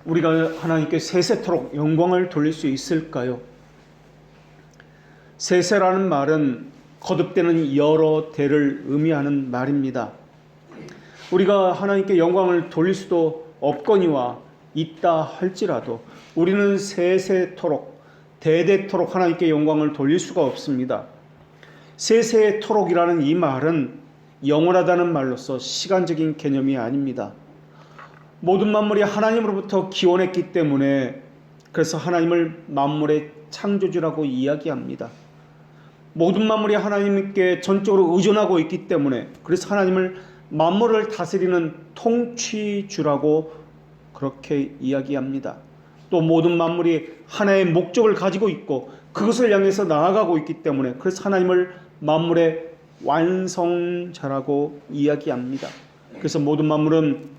우리가 하나님께 세세토록 영광을 돌릴 수 있을까요? 세세라는 말은 거듭되는 여러 대를 의미하는 말입니다. 우리가 하나님께 영광을 돌릴 수도 없거니와 있다 할지라도 우리는 세세토록 대대토록 하나님께 영광을 돌릴 수가 없습니다. 세세토록이라는 이 말은 영원하다는 말로서 시간적인 개념이 아닙니다. 모든 만물이 하나님으로부터 기원했기 때문에 그래서 하나님을 만물의 창조주라고 이야기합니다. 모든 만물이 하나님께 전적으로 의존하고 있기 때문에 그래서 하나님을 만물을 다스리는 통치주라고 그렇게 이야기합니다. 또 모든 만물이 하나의 목적을 가지고 있고 그것을 향해서 나아가고 있기 때문에 그래서 하나님을 만물의 완성자라고 이야기합니다. 그래서 모든 만물은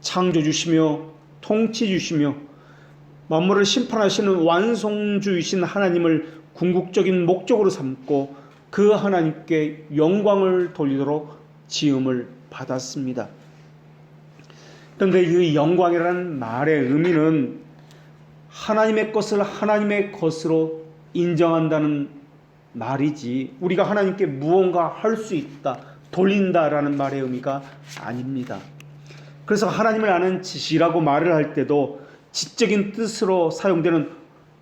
창조주시며 통치주시며 만물을 심판하시는 완성주이신 하나님을 궁극적인 목적으로 삼고 그 하나님께 영광을 돌리도록 지음을 받았습니다. 그런데 이 영광이라는 말의 의미는 하나님의 것을 하나님의 것으로 인정한다는 말이지 우리가 하나님께 무언가 할 수 있다, 돌린다라는 말의 의미가 아닙니다. 그래서 하나님을 아는 지시라고 말을 할 때도 지적인 뜻으로 사용되는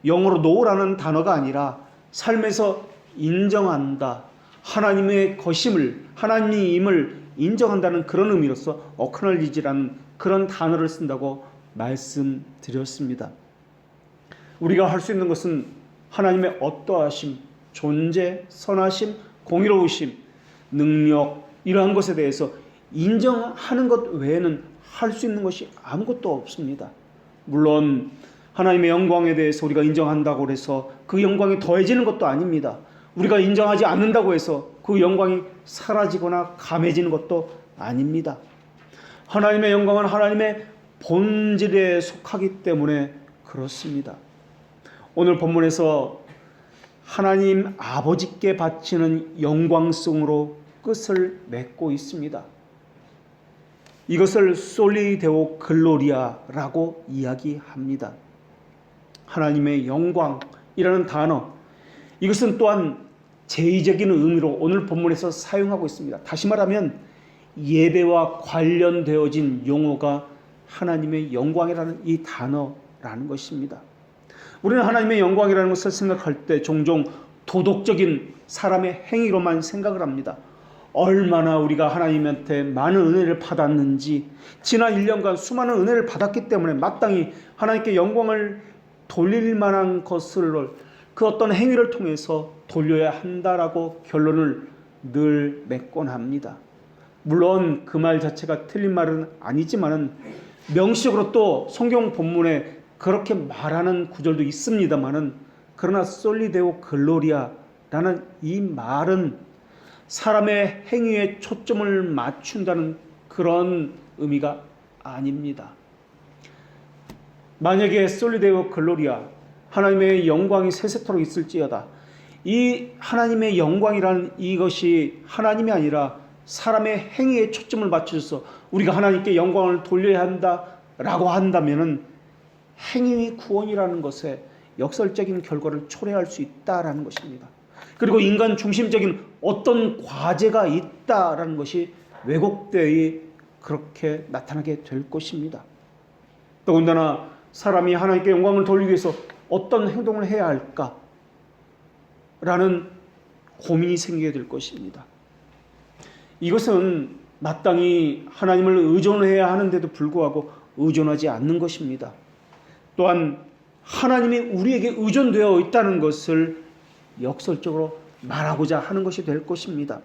영어로 know라는 단어가 아니라 삶에서 인정한다, 하나님의 것임을, 하나님임을 인정한다는 그런 의미로서 acknowledge라는 그런 단어를 쓴다고 말씀드렸습니다. 우리가 할 수 있는 것은 하나님의 어떠하심, 존재, 선하심, 공의로우심, 능력 이러한 것에 대해서 인정하는 것 외에는 할 수 있는 것이 아무것도 없습니다. 물론 하나님의 영광에 대해서 우리가 인정한다고 해서 그 영광이 더해지는 것도 아닙니다. 우리가 인정하지 않는다고 해서 그 영광이 사라지거나 감해지는 것도 아닙니다. 하나님의 영광은 하나님의 본질에 속하기 때문에 그렇습니다. 오늘 본문에서 하나님 아버지께 바치는 영광송으로 끝을 맺고 있습니다. 이것을 솔리 데오 글로리아라고 이야기합니다. 하나님의 영광이라는 단어, 이것은 또한 제의적인 의미로 오늘 본문에서 사용하고 있습니다. 다시 말하면 예배와 관련되어진 용어가 하나님의 영광이라는 이 단어라는 것입니다. 우리는 하나님의 영광이라는 것을 생각할 때 종종 도덕적인 사람의 행위로만 생각을 합니다. 얼마나 우리가 하나님한테 많은 은혜를 받았는지, 지난 1년간 수많은 은혜를 받았기 때문에 마땅히 하나님께 영광을 돌릴 만한 것을 그 어떤 행위를 통해서 돌려야 한다라고 결론을 늘 맺곤 합니다. 물론 그 말 자체가 틀린 말은 아니지만은 명시적으로 또 성경 본문에 그렇게 말하는 구절도 있습니다만은 그러나 솔리데오 글로리아라는 이 말은 사람의 행위에 초점을 맞춘다는 그런 의미가 아닙니다. 만약에 솔리데오 글로리아, 하나님의 영광이 세세토록 있을지어다, 이 하나님의 영광이라는 이것이 하나님이 아니라 사람의 행위에 초점을 맞춰서 우리가 하나님께 영광을 돌려야 한다라고 한다면은 행위 구원이라는 것에 역설적인 결과를 초래할 수 있다라는 것입니다. 그리고 인간 중심적인 어떤 과제가 있다라는 것이 왜곡되어 그렇게 나타나게 될 것입니다. 더군다나 사람이 하나님께 영광을 돌리기 위해서 어떤 행동을 해야 할까라는 고민이 생기게 될 것입니다. 이것은 마땅히 하나님을 의존해야 하는데도 불구하고 의존하지 않는 것입니다. 또한 하나님이 우리에게 의존되어 있다는 것을 역설적으로 말하고자 하는 것이 될 것입니다.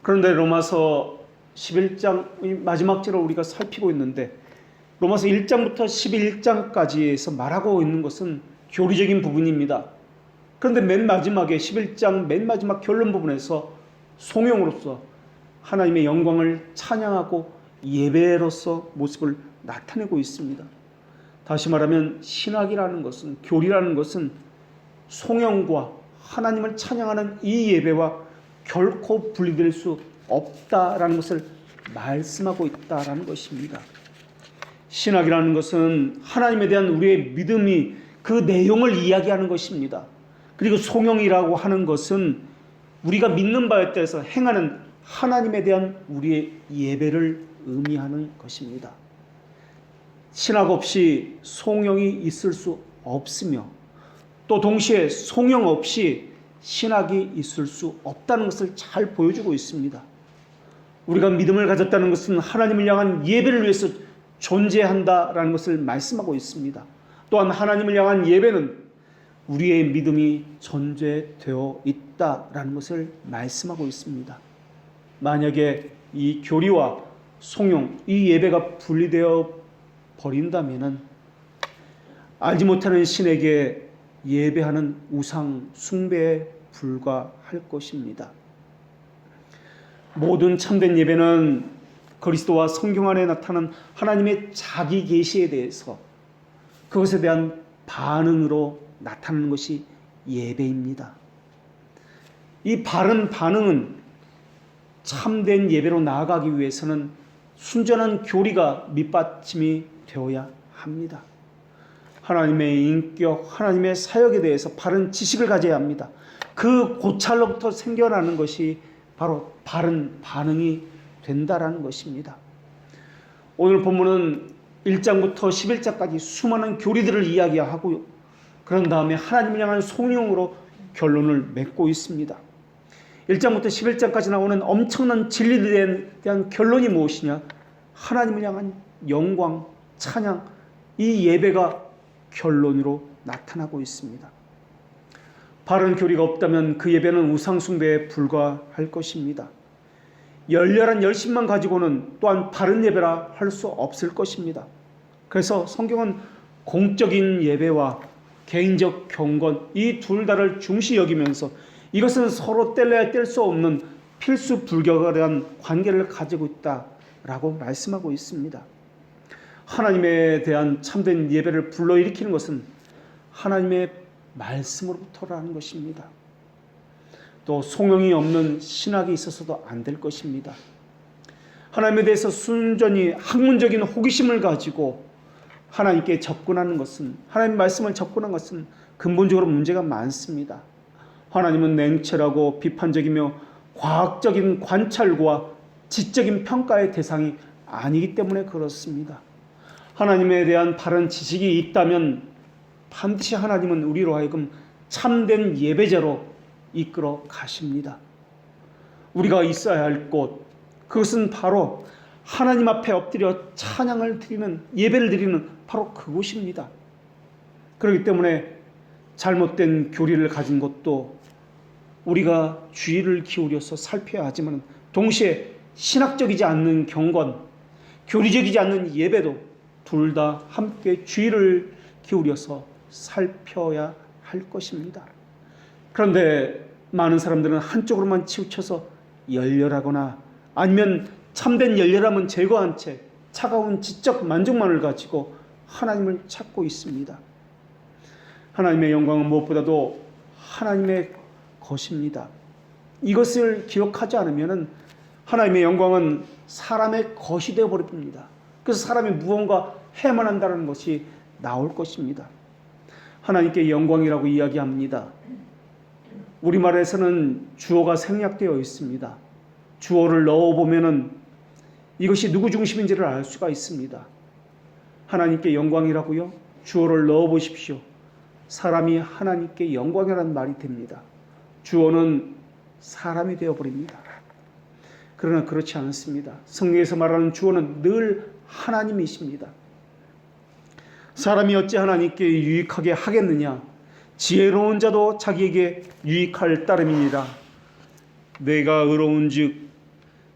그런데 로마서 11장 마지막 절을 우리가 살피고 있는데 로마서 1장부터 11장까지에서 말하고 있는 것은 교리적인 부분입니다. 그런데 맨 마지막에 11장 맨 마지막 결론 부분에서 송영으로서 하나님의 영광을 찬양하고 예배로서 모습을 나타내고 있습니다. 다시 말하면 신학이라는 것은, 교리라는 것은 송영과 하나님을 찬양하는 이 예배와 결코 분리될 수 없다라는 것을 말씀하고 있다라는 것입니다. 신학이라는 것은 하나님에 대한 우리의 믿음이 그 내용을 이야기하는 것입니다. 그리고 송영이라고 하는 것은 우리가 믿는 바에 따라서 행하는 하나님에 대한 우리의 예배를 의미하는 것입니다. 신학 없이 송영이 있을 수 없으며 또 동시에 송영 없이 신학이 있을 수 없다는 것을 잘 보여주고 있습니다. 우리가 믿음을 가졌다는 것은 하나님을 향한 예배를 위해서 존재한다라는 것을 말씀하고 있습니다. 또한 하나님을 향한 예배는 우리의 믿음이 전제되어 있다라는 것을 말씀하고 있습니다. 만약에 이 교리와 송영, 이 예배가 분리되어 버린다면 알지 못하는 신에게 예배하는 우상 숭배에 불과할 것입니다. 모든 참된 예배는 그리스도와 성경 안에 나타난 하나님의 자기 계시에 대해서 그것에 대한 반응으로 나타나는 것이 예배입니다. 이 바른 반응은 참된 예배로 나아가기 위해서는 순전한 교리가 밑받침이 되어야 합니다. 하나님의 인격, 하나님의 사역에 대해서 바른 지식을 가져야 합니다. 그 고찰로부터 생겨나는 것이 바로 바른 반응이 된다라는 것입니다. 오늘 본문은 1장부터 11장까지 수많은 교리들을 이야기하고요. 그런 다음에 하나님을 향한 송영으로 결론을 맺고 있습니다. 1장부터 11장까지 나오는 엄청난 진리들에 대한 결론이 무엇이냐? 하나님을 향한 영광, 찬양, 이 예배가 결론으로 나타나고 있습니다. 바른 교리가 없다면 그 예배는 우상숭배에 불과할 것입니다. 열렬한 열심만 가지고는 또한 바른 예배라 할 수 없을 것입니다. 그래서 성경은 공적인 예배와 개인적 경건 이 둘 다를 중시 여기면서 이것은 서로 뗄래야 뗄 수 없는 필수 불가결한 관계를 가지고 있다라고 말씀하고 있습니다. 하나님에 대한 참된 예배를 불러일으키는 것은 하나님의 말씀으로부터라는 것입니다. 또 송영이 없는 신학이 있어서도 안 될 것입니다. 하나님에 대해서 순전히 학문적인 호기심을 가지고 하나님께 접근하는 것은, 하나님 말씀을 접근한 것은 근본적으로 문제가 많습니다. 하나님은 냉철하고 비판적이며 과학적인 관찰과 지적인 평가의 대상이 아니기 때문에 그렇습니다. 하나님에 대한 바른 지식이 있다면 반드시 하나님은 우리로 하여금 참된 예배자로 이끌어 가십니다. 우리가 있어야 할 곳, 그것은 바로 하나님 앞에 엎드려 찬양을 드리는, 예배를 드리는 바로 그곳입니다. 그렇기 때문에 잘못된 교리를 가진 것도 우리가 주의를 기울여서 살펴야 하지만 동시에 신학적이지 않는 경건, 교리적이지 않는 예배도 둘 다 함께 주의를 기울여서 살펴야 할 것입니다. 그런데 많은 사람들은 한쪽으로만 치우쳐서 열렬하거나 아니면 참된 열렬함은 제거한 채 차가운 지적 만족만을 가지고 하나님을 찾고 있습니다. 하나님의 영광은 무엇보다도 하나님의 것입니다. 이것을 기억하지 않으면 하나님의 영광은 사람의 것이 되어버립니다. 그래서 사람이 무언가 해야만 한다는 것이 나올 것입니다. 하나님께 영광이라고 이야기합니다. 우리말에서는 주어가 생략되어 있습니다. 주어를 넣어보면 이것이 누구 중심인지를 알 수가 있습니다. 하나님께 영광이라고요? 주어를 넣어보십시오. 사람이 하나님께 영광이라는 말이 됩니다. 주어는 사람이 되어버립니다. 그러나 그렇지 않습니다. 성경에서 말하는 주어는 늘 하나님이십니다. 사람이 어찌 하나님께 유익하게 하겠느냐? 지혜로운 자도 자기에게 유익할 따름이니라. 내가 의로운즉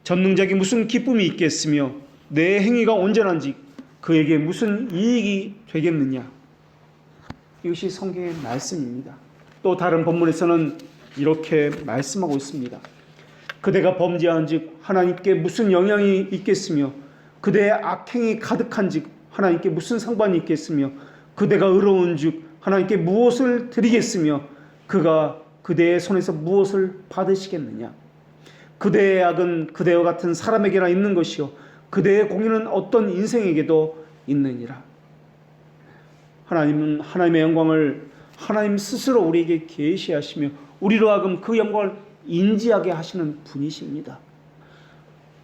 전능자에게 무슨 기쁨이 있겠으며 내 행위가 온전한즉 그에게 무슨 이익이 되겠느냐? 이것이 성경의 말씀입니다. 또 다른 본문에서는 이렇게 말씀하고 있습니다. 그대가 범죄한즉 하나님께 무슨 영향이 있겠으며 그대의 악행이 가득한즉 하나님께 무슨 상관이 있겠으며 그대가 의로운즉 하나님께 무엇을 드리겠으며 그가 그대의 손에서 무엇을 받으시겠느냐? 그대의 악은 그대와 같은 사람에게나 있는 것이요 그대의 공의는 어떤 인생에게도 있느니라. 하나님은 하나님의 영광을 하나님 스스로 우리에게 계시하시며 우리로 하여금 그 영광을 인지하게 하시는 분이십니다.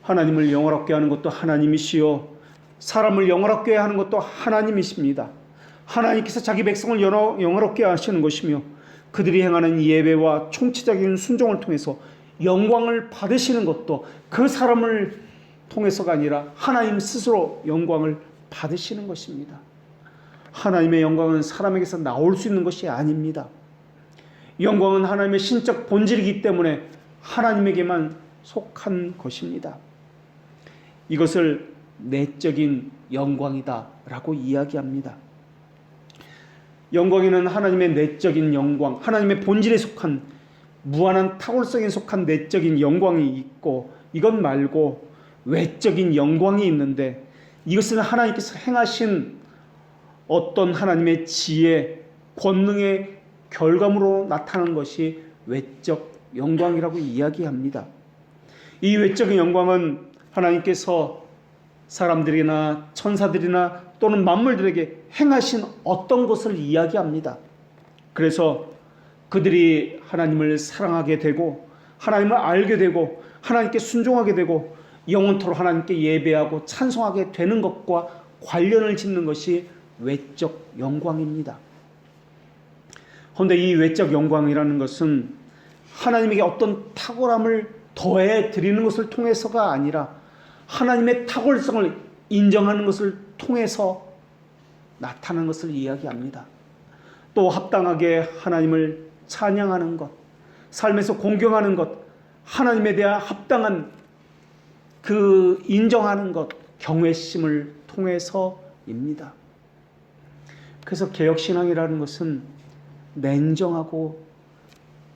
하나님을 영화롭게 하는 것도 하나님이시요 사람을 영화롭게 하는 것도 하나님이십니다. 하나님께서 자기 백성을 영화롭게 하시는 것이며 그들이 행하는 예배와 총체적인 순종을 통해서 영광을 받으시는 것도 그 사람을 통해서가 아니라 하나님 스스로 영광을 받으시는 것입니다. 하나님의 영광은 사람에게서 나올 수 있는 것이 아닙니다. 영광은 하나님의 신적 본질이기 때문에 하나님에게만 속한 것입니다. 이것을 내적인 영광이다 라고 이야기합니다. 영광에는 하나님의 내적인 영광, 하나님의 본질에 속한 무한한 탁월성에 속한 내적인 영광이 있고 이것 말고 외적인 영광이 있는데 이것은 하나님께서 행하신 어떤 하나님의 지혜, 권능의 결과물로 나타나는 것이 외적 영광이라고 이야기합니다. 이 외적인 영광은 하나님께서 사람들이나 천사들이나 또는 만물들에게 행하신 어떤 것을 이야기합니다. 그래서 그들이 하나님을 사랑하게 되고 하나님을 알게 되고 하나님께 순종하게 되고 영원토록 하나님께 예배하고 찬송하게 되는 것과 관련을 짓는 것이 외적 영광입니다. 그런데 이 외적 영광이라는 것은 하나님에게 어떤 탁월함을 더해 드리는 것을 통해서가 아니라 하나님의 탁월성을 인정하는 것을 통해서 나타나는 것을 이야기합니다. 또 합당하게 하나님을 찬양하는 것, 삶에서 공경하는 것, 하나님에 대한 합당한 그 인정하는 것, 경외심을 통해서입니다. 그래서 개혁신앙이라는 것은 냉정하고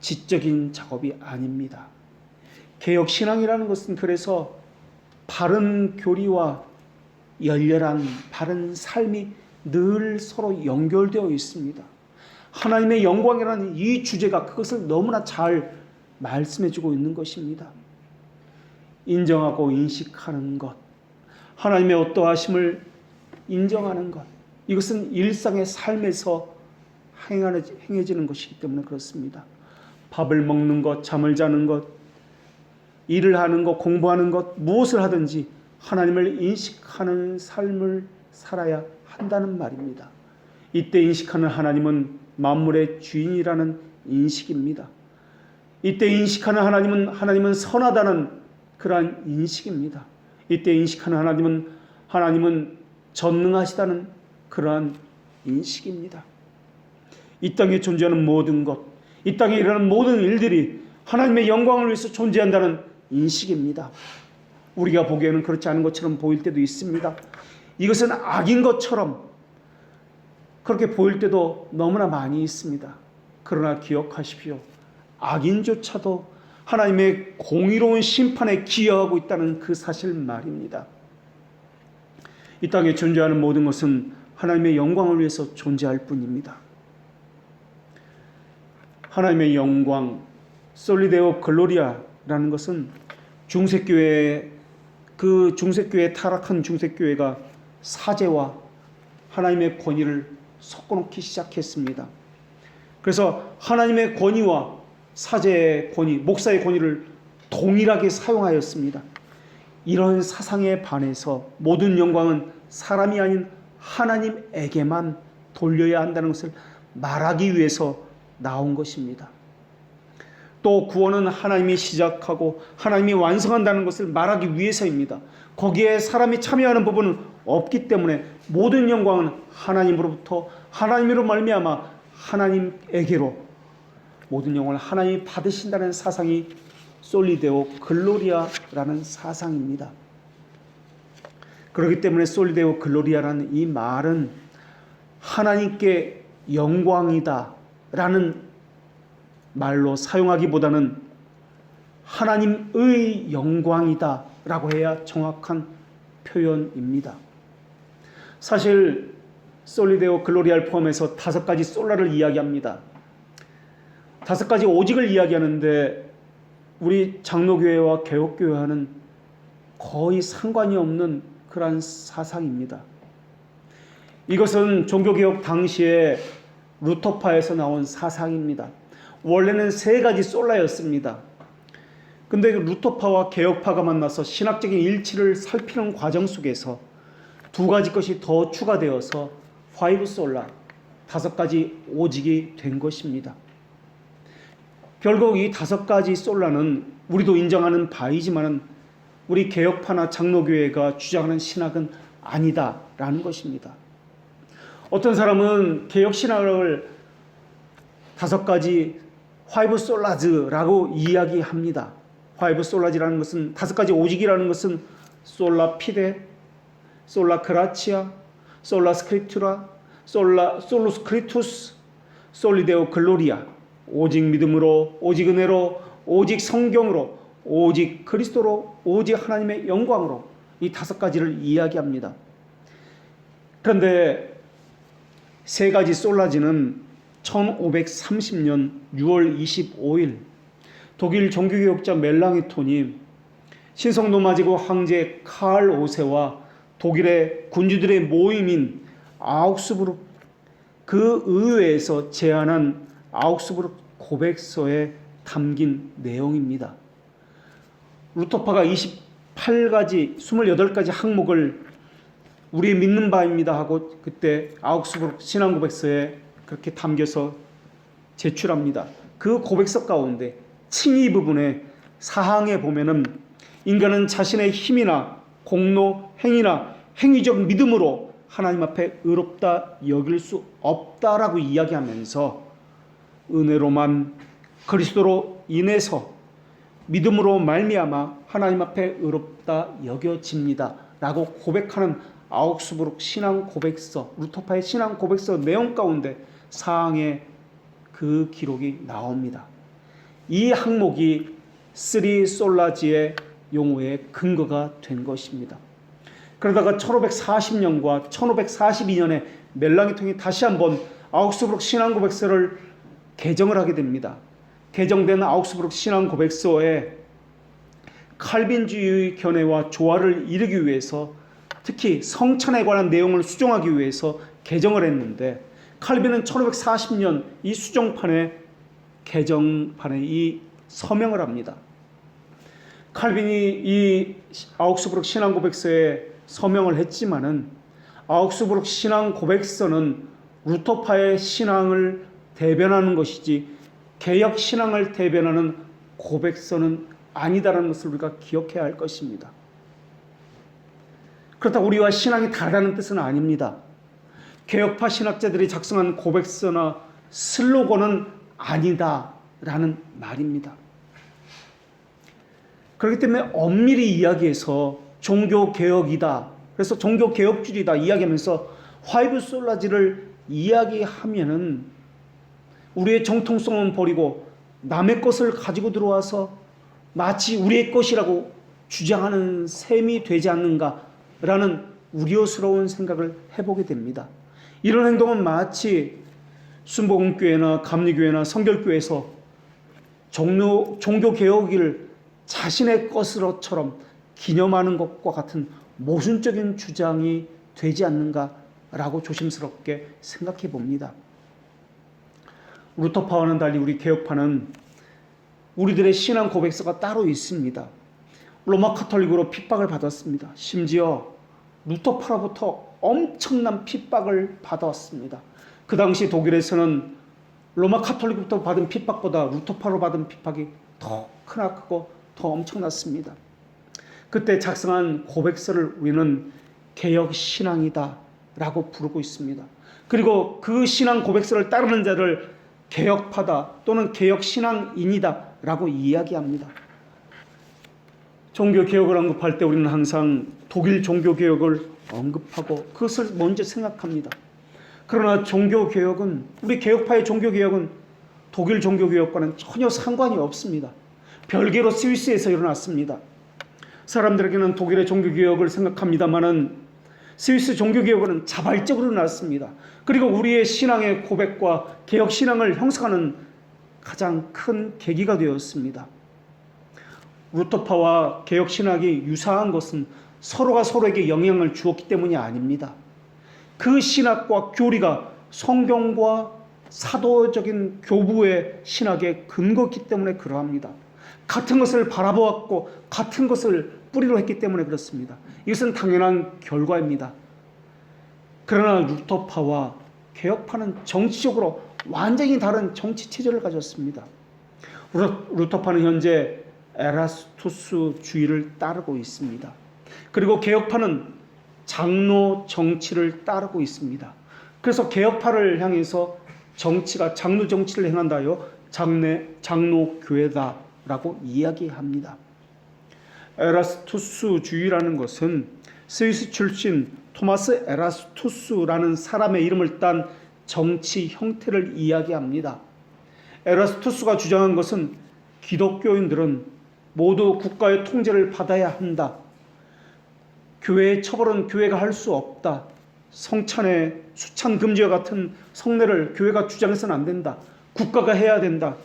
지적인 작업이 아닙니다. 개혁신앙이라는 것은 그래서 바른 교리와 열렬한 바른 삶이 늘 서로 연결되어 있습니다. 하나님의 영광이라는 이 주제가 그것을 너무나 잘 말씀해주고 있는 것입니다. 인정하고 인식하는 것, 하나님의 어떠하심을 인정하는 것, 이것은 일상의 삶에서 행해지는 것이기 때문에 그렇습니다. 밥을 먹는 것, 잠을 자는 것, 일을 하는 것, 공부하는 것, 무엇을 하든지 하나님을 인식하는 삶을 살아야 한다는 말입니다. 이때 인식하는 하나님은 만물의 주인이라는 인식입니다. 이때 인식하는 하나님은 선하다는 그러한 인식입니다. 이때 인식하는 하나님은 전능하시다는 그러한 인식입니다. 이 땅에 존재하는 모든 것, 이 땅에 일어나는 모든 일들이 하나님의 영광을 위해서 존재한다는 인식입니다. 우리가 보기에는 그렇지 않은 것처럼 보일 때도 있습니다. 이것은 악인 것처럼 그렇게 보일 때도 너무나 많이 있습니다. 그러나 기억하십시오. 악인조차도 하나님의 공의로운 심판에 기여하고 있다는 그 사실 말입니다. 이 땅에 존재하는 모든 것은 하나님의 영광을 위해서 존재할 뿐입니다. 하나님의 영광, 솔리데오 글로리아라는 것은 중세교회에 타락한 중세교회가 사제와 하나님의 권위를 섞어놓기 시작했습니다. 그래서 하나님의 권위와 사제의 권위, 목사의 권위를 동일하게 사용하였습니다. 이런 사상에 반해서 모든 영광은 사람이 아닌 하나님에게만 돌려야 한다는 것을 말하기 위해서 나온 것입니다. 또 구원은 하나님이 시작하고 하나님이 완성한다는 것을 말하기 위해서입니다. 거기에 사람이 참여하는 부분은 없기 때문에 모든 영광은 하나님으로부터 하나님으로 말미암아 하나님에게로 모든 영광을 하나님이 받으신다는 사상이 솔리데오 글로리아라는 사상입니다. 그렇기 때문에 솔리데오 글로리아라는 이 말은 하나님께 영광이다 라는 말로 사용하기보다는 하나님의 영광이다 라고 해야 정확한 표현입니다. 사실 솔리데오 글로리아를 포함해서 5가지 솔라를 이야기합니다. 5가지 오직을 이야기하는데 우리 장로교회와 개혁교회와는 거의 상관이 없는 그러한 사상입니다. 이것은 종교개혁 당시에 루터파에서 나온 사상입니다. 원래는 세 가지 솔라였습니다. 근데 루터파와 개혁파가 만나서 신학적인 일치를 살피는 과정 속에서 두 가지 것이 더 추가되어서 파이브 솔라, 다섯 가지 오직이 된 것입니다. 결국 이 다섯 가지 솔라는 우리도 인정하는 바이지만은 우리 개혁파나 장로교회가 주장하는 신학은 아니다라는 것입니다. 어떤 사람은 개혁 신학을 다섯 가지 파이브 솔라즈라고 이야기합니다. 파이브 솔라지라는 것은 다섯 가지 오직이라는 것은 솔라 피데, 솔라 그라치아, 솔라 스크립투라, 솔로 스크립투스, 솔리데오 글로리아. 오직 믿음으로, 오직 은혜로, 오직 성경으로, 오직 그리스도로, 오직 하나님의 영광으로 이 다섯 가지를 이야기합니다. 그런데 세 가지 솔라지는 1530년 6월 25일 독일 종교개혁자 멜랑이톤이 신성노마지고 황제 칼 5세와 독일의 군주들의 모임인 아우크스부르크 그 의회에서 제안한 아우크스부르크 고백서에 담긴 내용입니다. 루터파가 28가지 항목을 우리 믿는 바입니다 하고 그때 아우크스부르크 신앙고백서에 그렇게 담겨서 제출합니다. 그 고백서 가운데 칭의 부분에 사항에 보면은 인간은 자신의 힘이나 공로, 행위나 행위적 믿음으로 하나님 앞에 의롭다 여길 수 없다라고 이야기하면서 은혜로만 그리스도로 인해서 믿음으로 말미암아 하나님 앞에 의롭다 여겨집니다 라고 고백하는 아우크스부르크 신앙 고백서, 루터파의 신앙 고백서 내용 가운데 사항에 그 기록이 나옵니다. 이 항목이 쓰리 솔라지의 용어의 근거가 된 것입니다. 그러다가 1540년과 1542년에 멜랑이통이 다시 한번 아우크스부르크 신앙 고백서를 개정을 하게 됩니다. 개정된 아우크스부르크 신앙 고백서에 칼빈주의 견해와 조화를 이루기 위해서 특히 성찬에 관한 내용을 수정하기 위해서 개정을 했는데 칼빈은 1540년 이 수정판에 개정판에 이 서명을 합니다. 칼빈이 이 아우크스부르크 신앙 고백서에 서명을 했지만은 아우크스부르크 신앙 고백서는 루터파의 신앙을 대변하는 것이지 개혁 신앙을 대변하는 고백서는 아니다라는 것을 우리가 기억해야 할 것입니다. 그렇다고 우리와 신앙이 다르다는 뜻은 아닙니다. 개혁파 신학자들이 작성한 고백서나 슬로건은 아니다라는 말입니다. 그렇기 때문에 엄밀히 이야기해서 종교개혁이다, 그래서 종교개혁주의다 이야기하면서 화이브 솔라지를 이야기하면은 우리의 정통성은 버리고 남의 것을 가지고 들어와서 마치 우리의 것이라고 주장하는 셈이 되지 않는가라는 우려스러운 생각을 해보게 됩니다. 이런 행동은 마치 순복음교회나 감리교회나 성결교회에서 종교개혁을 자신의 것으로처럼 기념하는 것과 같은 모순적인 주장이 되지 않는가라고 조심스럽게 생각해 봅니다. 루터파와는 달리 우리 개혁파는 우리들의 신앙 고백서가 따로 있습니다. 로마 카톨릭으로 핍박을 받았습니다. 심지어 루터파로부터 엄청난 핍박을 받았습니다. 그 당시 독일에서는 로마 카톨릭부터 받은 핍박보다 루터파로 받은 핍박이 더 크고 더 엄청났습니다. 그때 작성한 고백서를 우리는 개혁 신앙이다 라고 부르고 있습니다. 그리고 그 신앙 고백서를 따르는 자를 개혁파다 또는 개혁 신앙인이다 라고 이야기합니다. 종교개혁을 언급할 때 우리는 항상 독일 종교개혁을 언급하고 그것을 먼저 생각합니다. 그러나 종교개혁은, 우리 개혁파의 종교개혁은 독일 종교개혁과는 전혀 상관이 없습니다. 별개로 스위스에서 일어났습니다. 사람들에게는 독일의 종교개혁을 생각합니다마는 스위스 종교개혁은 자발적으로 일어났습니다. 그리고 우리의 신앙의 고백과 개혁 신앙을 형성하는 가장 큰 계기가 되었습니다. 루터파와 개혁 신학이 유사한 것은 서로가 서로에게 영향을 주었기 때문이 아닙니다. 그 신학과 교리가 성경과 사도적인 교부의 신학의 근거기 때문에 그러합니다. 같은 것을 바라보았고 같은 것을 뿌리로 했기 때문에 그렇습니다. 이것은 당연한 결과입니다. 그러나 루터파와 개혁파는 정치적으로 완전히 다른 정치 체제를 가졌습니다. 루터파는 현재 에라스투스주의를 따르고 있습니다. 그리고 개혁파는 장로 정치를 따르고 있습니다. 그래서 개혁파를 향해서 정치가 장로 정치를 행한다요 장로교회다라고 이야기합니다. 에라스투스주의라는 것은 스위스 출신 토마스 에라스투스라는 사람의 이름을 딴 정치 형태를 이야기합니다. 에라스투스가 주장한 것은 기독교인들은 모두 국가의 통제를 받아야 한다. 교회의 처벌은 교회가 할 수 없다. 성찬의 수찬 금지와 같은 성례를 교회가 주장해서는 안 된다. 국가가 해야 된다.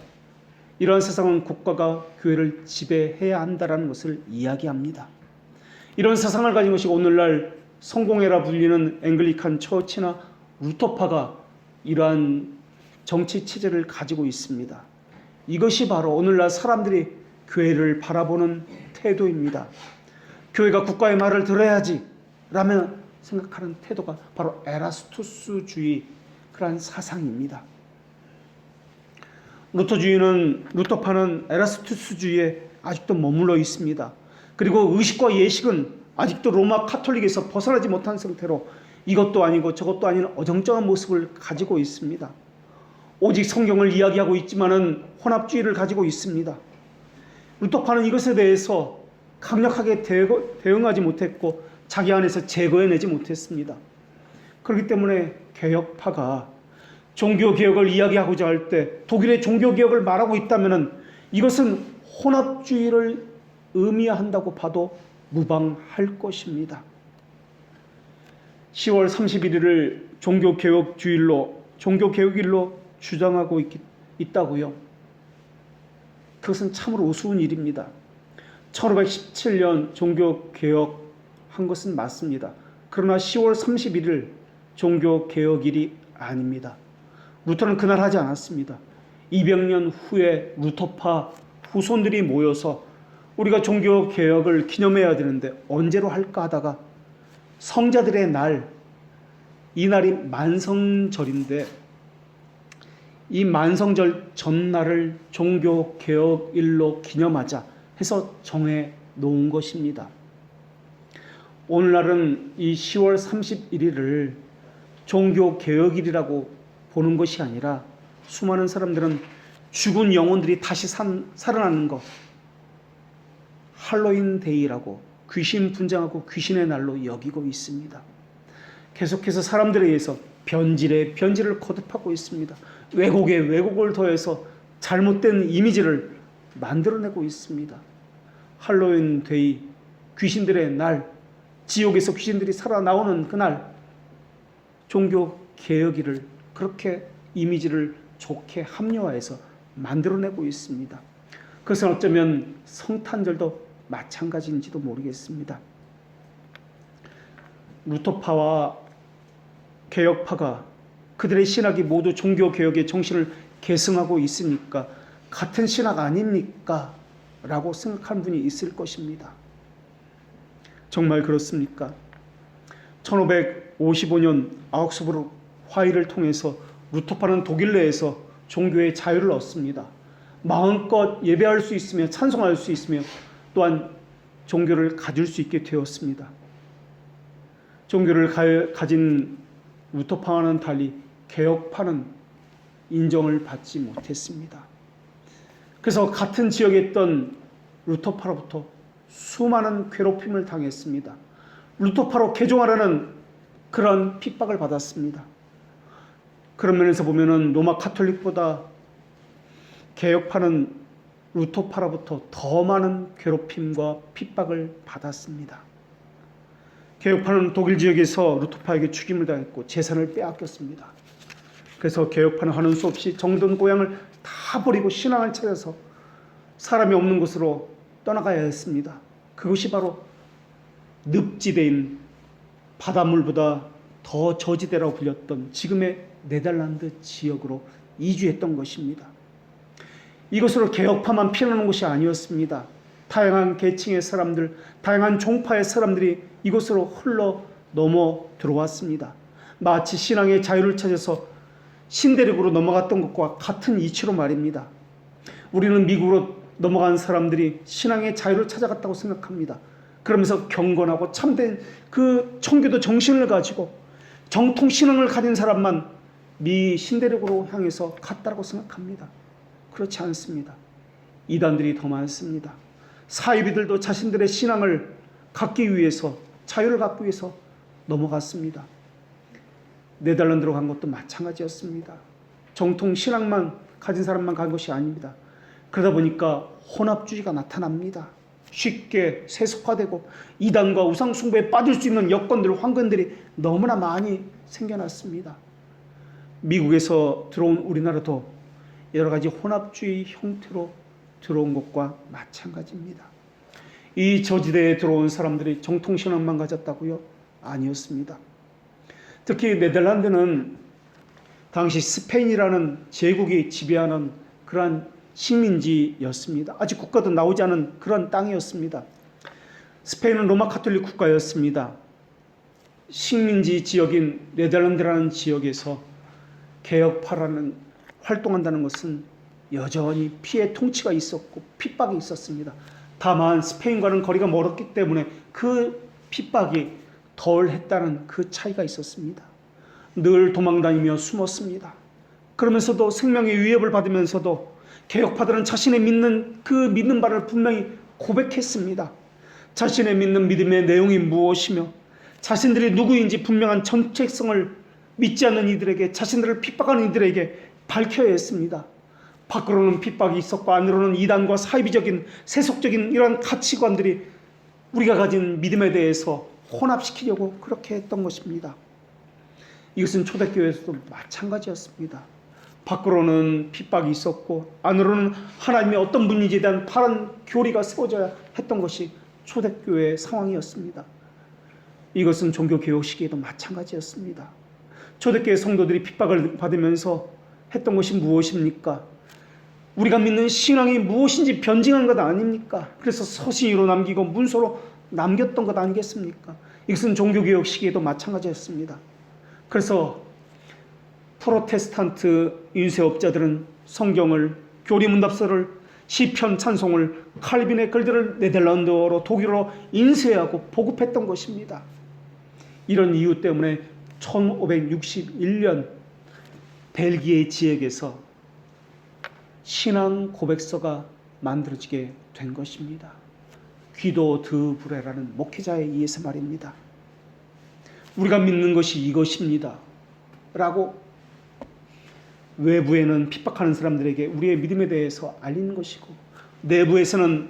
이러한 세상은 국가가 교회를 지배해야 한다는 것을 이야기합니다. 이런 세상을 가진 것이 오늘날 성공회라 불리는 앵글리칸 처치나 루터파가 이러한 정치 체제를 가지고 있습니다. 이것이 바로 오늘날 사람들이 교회를 바라보는 태도입니다. 교회가 국가의 말을 들어야지 라면 생각하는 태도가 바로 에라스투스주의 그러한 사상입니다. 루터파는 에라스투스주의에 아직도 머물러 있습니다. 그리고 의식과 예식은 아직도 로마 카톨릭에서 벗어나지 못한 상태로 이것도 아니고 저것도 아닌 어정쩡한 모습을 가지고 있습니다. 오직 성경을 이야기하고 있지만은 혼합주의를 가지고 있습니다. 루터파는 이것에 대해서 강력하게 대응하지 못했고 자기 안에서 제거해내지 못했습니다. 그렇기 때문에 개혁파가 종교개혁을 이야기하고자 할 때 독일의 종교개혁을 말하고 있다면 이것은 혼합주의를 의미한다고 봐도 무방할 것입니다. 10월 31일을 종교개혁일로 주장하고 있다고요. 그것은 참으로 우스운 일입니다. 1517년 종교개혁한 것은 맞습니다. 그러나 10월 31일 종교개혁일이 아닙니다. 루터는 그날 하지 않았습니다. 200년 후에 루터파 후손들이 모여서 우리가 종교개혁을 기념해야 되는데 언제로 할까 하다가 성자들의 날, 이 날이 만성절인데 이 만성절 전날을 종교개혁일로 기념하자 해서 정해 놓은 것입니다. 오늘날은 이 10월 31일을 종교개혁일이라고 보는 것이 아니라 수많은 사람들은 죽은 영혼들이 다시 살아나는 것, 할로윈 데이라고 귀신 분장하고 귀신의 날로 여기고 있습니다. 계속해서 사람들에 의해서 변질에 변질을 거듭하고 있습니다. 왜곡에 왜곡을 더해서 잘못된 이미지를 만들어내고 있습니다. 할로윈 데이, 귀신들의 날, 지옥에서 귀신들이 살아나오는 그날, 종교개혁일을 그렇게 이미지를 좋게 합리화해서 만들어내고 있습니다. 그것은 어쩌면 성탄절도 마찬가지인지도 모르겠습니다. 루터파와 개혁파가 그들의 신학이 모두 종교개혁의 정신을 계승하고 있으니까 같은 신학 아닙니까? 라고 생각하는 분이 있을 것입니다. 정말 그렇습니까? 1555년 아우크스부르크 화의를 통해서 루터파는 독일 내에서 종교의 자유를 얻습니다. 마음껏 예배할 수 있으며 찬송할 수 있으며 또한 종교를 가질 수 있게 되었습니다. 종교를 가진 루터파와는 달리 개혁파는 인정을 받지 못했습니다. 그래서 같은 지역에 있던 루터파로부터 수많은 괴롭힘을 당했습니다. 루터파로 개종하라는 그런 핍박을 받았습니다. 그런 면에서 보면은 로마 카톨릭보다 개혁파는 루터파로부터 더 많은 괴롭힘과 핍박을 받았습니다. 개혁파는 독일 지역에서 루터파에게 죽임을 당했고 재산을 빼앗겼습니다. 그래서 개혁파는 하는 수 없이 정든 고향을 다 버리고 신앙을 찾아서 사람이 없는 곳으로 떠나가야 했습니다. 그것이 바로 늪지대인 바닷물보다 더 저지대라고 불렸던 지금의 네덜란드 지역으로 이주했던 것입니다. 이것으로 개혁파만 피어나는 곳이 아니었습니다. 다양한 계층의 사람들, 다양한 종파의 사람들이 이곳으로 흘러 넘어 들어왔습니다. 마치 신앙의 자유를 찾아서 신대륙으로 넘어갔던 것과 같은 이치로 말입니다. 우리는 미국으로 넘어간 사람들이 신앙의 자유를 찾아갔다고 생각합니다. 그러면서 경건하고 참된 그 청교도 정신을 가지고 정통 신앙을 가진 사람만 미 신대륙으로 향해서 갔다고 생각합니다. 그렇지 않습니다. 이단들이 더 많습니다. 사이비들도 자신들의 신앙을 갖기 위해서, 자유를 갖기 위해서 넘어갔습니다. 네덜란드로 간 것도 마찬가지였습니다. 정통 신앙만 가진 사람만 간 것이 아닙니다. 그러다 보니까 혼합주의가 나타납니다. 쉽게 세속화되고 이단과 우상숭배에 빠질 수 있는 여건들, 환경들이 너무나 많이 생겨났습니다. 미국에서 들어온 우리나라도 여러 가지 혼합주의 형태로 들어온 것과 마찬가지입니다. 이 저지대에 들어온 사람들이 정통신앙만 가졌다고요? 아니었습니다. 특히 네덜란드는 당시 스페인이라는 제국이 지배하는 그러한 식민지였습니다. 아직 국가도 나오지 않은 그런 땅이었습니다. 스페인은 로마 카톨릭 국가였습니다. 식민지 지역인 네덜란드라는 지역에서 개혁파라는 활동한다는 것은 여전히 피해 통치가 있었고 핍박이 있었습니다. 다만 스페인과는 거리가 멀었기 때문에 그 핍박이 덜 했다는 그 차이가 있었습니다. 늘 도망다니며 숨었습니다. 그러면서도 생명의 위협을 받으면서도 개혁파들은 자신의 믿는 그 믿는 바를 분명히 고백했습니다. 자신의 믿는 믿음의 내용이 무엇이며 자신들이 누구인지 분명한 정체성을 믿지 않는 이들에게, 자신들을 핍박하는 이들에게 밝혀야 했습니다. 밖으로는 핍박이 있었고 안으로는 이단과 사이비적인 세속적인 이러한 가치관들이 우리가 가진 믿음에 대해서 혼합시키려고 그렇게 했던 것입니다. 이것은 초대교회에서도 마찬가지였습니다. 밖으로는 핍박이 있었고 안으로는 하나님의 어떤 분인지에 대한 바른 교리가 세워져야 했던 것이 초대교회의 상황이었습니다. 이것은 종교개혁 시기에도 마찬가지였습니다. 초대교회 성도들이 핍박을 받으면서 했던 것이 무엇입니까? 우리가 믿는 신앙이 무엇인지 변증한 것 아닙니까? 그래서 서신으로 남기고 문서로 남겼던 것 아니겠습니까? 이것은 종교개혁 시기에도 마찬가지였습니다. 그래서 프로테스탄트 인쇄업자들은 성경을, 교리문답서를, 시편 찬송을, 칼빈의 글들을 네덜란드어로, 독일어로 인쇄하고 보급했던 것입니다. 이런 이유 때문에 1561년 벨기에 지역에서 신앙 고백서가 만들어지게 된 것입니다. 귀도 드 브레라는 목회자에 의해서 말입니다. 우리가 믿는 것이 이것입니다 라고 외부에는 핍박하는 사람들에게 우리의 믿음에 대해서 알리는 것이고, 내부에서는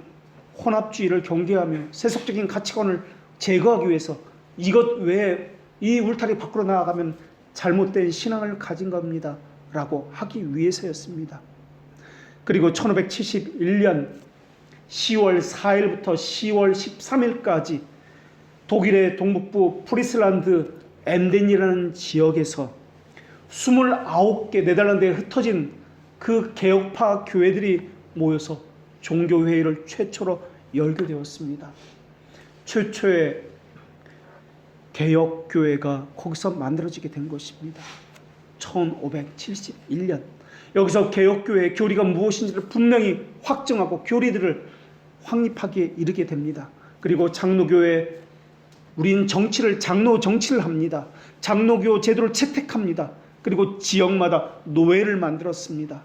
혼합주의를 경계하며 세속적인 가치관을 제거하기 위해서 이것 외에 이 울타리 밖으로 나아가면 잘못된 신앙을 가진 겁니다 라고 하기 위해서였습니다. 그리고 1571년 10월 4일부터 10월 13일까지 독일의 동북부 프리슬란드 엠덴이라는 지역에서 29개 네덜란드에 흩어진 그 개혁파 교회들이 모여서 종교회의를 최초로 열게 되었습니다. 최초의 개혁교회가 거기서 만들어지게 된 것입니다. 1571년. 여기서 개혁교회의 교리가 무엇인지를 분명히 확정하고 교리들을 확립하기에 이르게 됩니다. 그리고 장로교회, 우린 장로 정치를 합니다. 장로교 제도를 채택합니다. 그리고 지역마다 노회를 만들었습니다.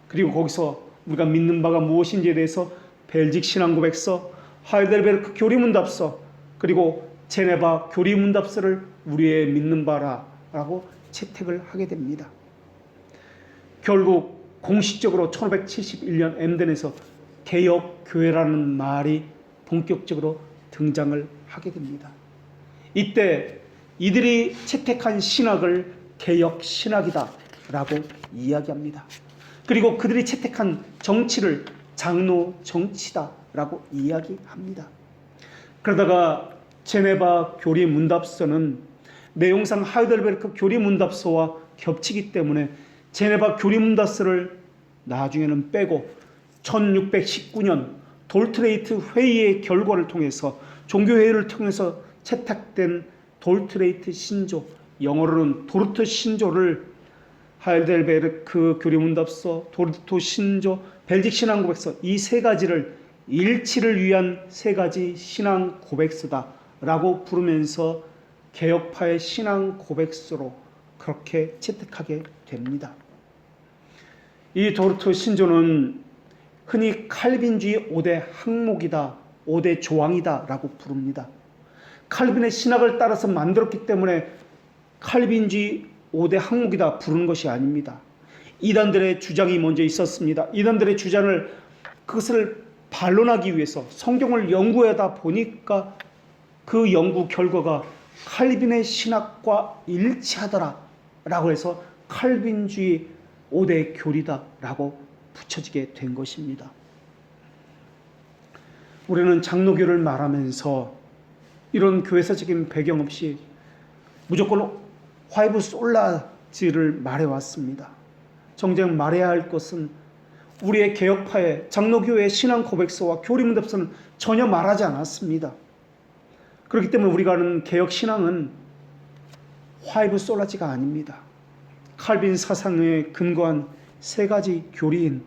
그리고 거기서 우리가 믿는 바가 무엇인지에 대해서 벨직 신앙고백서, 하이델베르크 교리문답서, 그리고 제네바 교리문답서를 우리의 믿는 바라라고 채택을 하게 됩니다. 결국 공식적으로 1571년 엠덴에서 개혁교회라는 말이 본격적으로 등장을 하게 됩니다. 이때 이들이 채택한 신학을 개혁신학이다 라고 이야기합니다. 그리고 그들이 채택한 정치를 장로 정치다 라고 이야기합니다. 그러다가 제네바 교리 문답서는 내용상 하이델베르크 교리문답서와 겹치기 때문에 제네바 교리문답서를 나중에는 빼고 1619년 돌트레이트 회의의 결과를 통해서 종교회의를 통해서 채택된 돌트레이트 신조, 영어로는 도르트 신조를 하이델베르크 교리문답서, 도르트 신조, 벨직 신앙 고백서 이 세 가지를 일치를 위한 세 가지 신앙 고백서다라고 부르면서 개혁파의 신앙 고백서로 그렇게 채택하게 됩니다. 이 도르트 신조는 흔히 칼빈주의 5대 항목이다, 5대 조항이다 라고 부릅니다. 칼빈의 신학을 따라서 만들었기 때문에 칼빈주의 5대 항목이다 부르는 것이 아닙니다. 이단들의 주장이 먼저 있었습니다. 이단들의 주장을 그것을 반론하기 위해서 성경을 연구하다 보니까 그 연구 결과가 칼빈의 신학과 일치하더라 라고 해서 칼빈주의 5대 교리다 라고 붙여지게 된 것입니다. 우리는 장로교를 말하면서 이런 교회사적인 배경 없이 무조건 화이브 솔라지를 말해왔습니다. 정작 말해야 할 것은 우리의 개혁파의 장로교회의 신앙 고백서와 교리문답서는 전혀 말하지 않았습니다. 그렇기 때문에 우리가 아는 개혁 신앙은 화이브 솔라지가 아닙니다. 칼빈 사상에 근거한 세 가지 교리인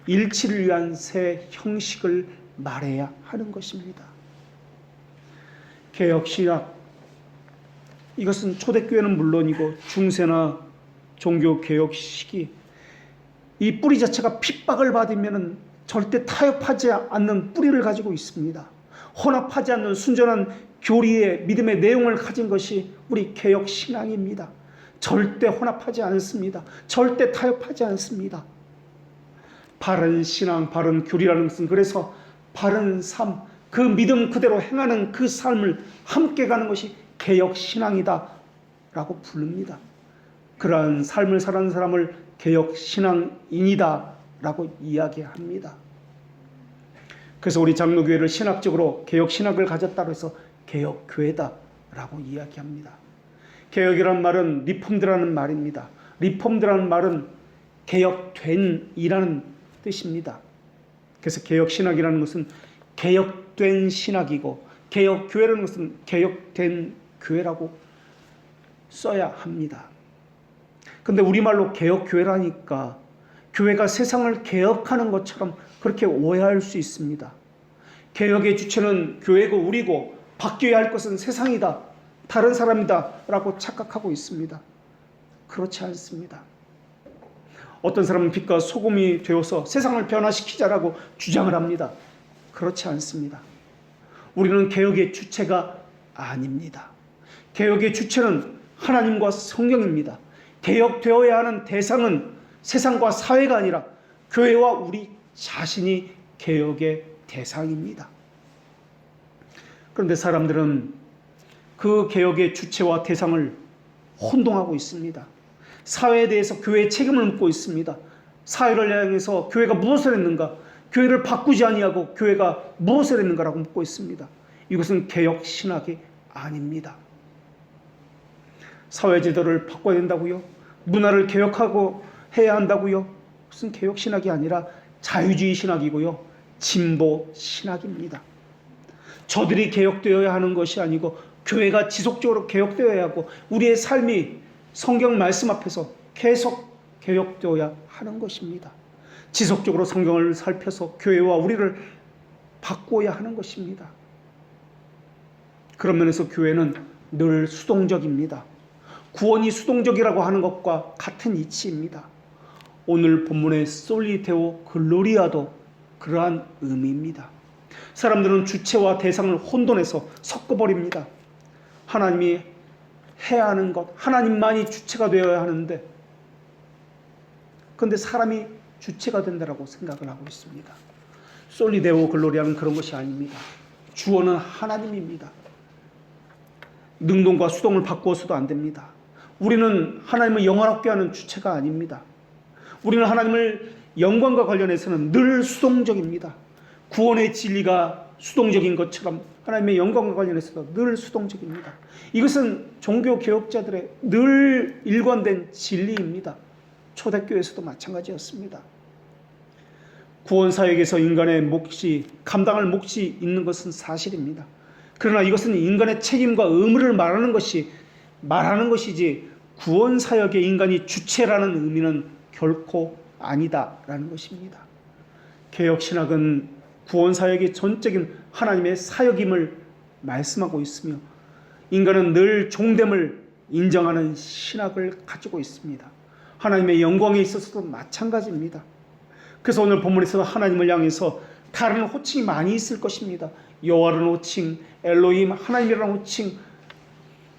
일치를 위한 새 형식을 말해야 하는 것입니다. 개혁 신학, 이것은 초대교회는 물론이고 중세나 종교 개혁 시기 이 뿌리 자체가 핍박을 받으면 절대 타협하지 않는 뿌리를 가지고 있습니다. 혼합하지 않는 순전한 교리의 믿음의 내용을 가진 것이 우리 개혁 신앙입니다. 절대 혼합하지 않습니다. 절대 타협하지 않습니다. 바른 신앙, 바른 교리라는 것은 그래서 바른 삶, 그 믿음 그대로 행하는 그 삶을 함께 가는 것이 개혁 신앙이다 라고 부릅니다. 그러한 삶을 사는 사람을 개혁 신앙인이다 라고 이야기합니다. 그래서 우리 장로교회를 신학적으로 개혁 신학을 가졌다고 해서 개혁교회다 라고 이야기합니다. 개혁이라는 말은 리폼드라는 말입니다. 리폼드라는 말은 개혁된 이라는 뜻입니다. 그래서 개혁신학이라는 것은 개혁된 신학이고 개혁교회라는 것은 개혁된 교회라고 써야 합니다. 근데 우리말로 개혁교회라니까 교회가 세상을 개혁하는 것처럼 그렇게 오해할 수 있습니다. 개혁의 주체는 교회고 우리고 바뀌어야 할 것은 세상이다, 다른 사람이다 라고 착각하고 있습니다. 그렇지 않습니다. 어떤 사람은 빛과 소금이 되어서 세상을 변화시키자라고 주장을 합니다. 그렇지 않습니다. 우리는 개혁의 주체가 아닙니다. 개혁의 주체는 하나님과 성경입니다. 개혁되어야 하는 대상은 세상과 사회가 아니라 교회와 우리 자신이 개혁의 대상입니다. 그런데 사람들은 그 개혁의 주체와 대상을 혼동하고 있습니다. 사회에 대해서 교회의 책임을 묻고 있습니다. 사회를 향해서 교회가 무엇을 했는가? 교회를 바꾸지 아니하고 교회가 무엇을 했는가라고 묻고 있습니다. 이것은 개혁 신학이 아닙니다. 사회 제도를 바꿔야 된다고요? 문화를 개혁하고 해야 한다고요? 무슨 개혁 신학이 아니라 자유주의 신학이고요. 진보 신학입니다. 저들이 개혁되어야 하는 것이 아니고 교회가 지속적으로 개혁되어야 하고 우리의 삶이 성경 말씀 앞에서 계속 개혁되어야 하는 것입니다. 지속적으로 성경을 살펴서 교회와 우리를 바꾸어야 하는 것입니다. 그런 면에서 교회는 늘 수동적입니다. 구원이 수동적이라고 하는 것과 같은 이치입니다. 오늘 본문의 솔리데오 글로리아도 그러한 의미입니다. 사람들은 주체와 대상을 혼돈해서 섞어버립니다. 하나님이 해야 하는 것, 하나님만이 주체가 되어야 하는데 그런데 사람이 주체가 된다고 생각을 하고 있습니다. 솔리데오 글로리아는 그런 것이 아닙니다. 주어는 하나님입니다. 능동과 수동을 바꾸어서도 안 됩니다. 우리는 하나님을 영원하게 하는 주체가 아닙니다. 우리는 하나님을 영광과 관련해서는 늘 수동적입니다. 구원의 진리가 수동적인 것처럼 하나님의 영광과 관련해서도 늘 수동적입니다. 이것은 종교 개혁자들의 늘 일관된 진리입니다. 초대교회에서도 마찬가지였습니다. 구원사역에서 인간의 몫이 감당할 몫이 있는 것은 사실입니다. 그러나 이것은 인간의 책임과 의무를 말하는 것이지 구원사역의 인간이 주체라는 의미는 결코 아니다라는 것입니다. 개혁신학은 구원사역이 전적인 하나님의 사역임을 말씀하고 있으며 인간은 늘 종됨을 인정하는 신학을 가지고 있습니다. 하나님의 영광에 있어서도 마찬가지입니다. 그래서 오늘 본문에서 하나님을 향해서 다른 호칭이 많이 있을 것입니다. 여호와라는 호칭, 엘로힘, 하나님이라는 호칭,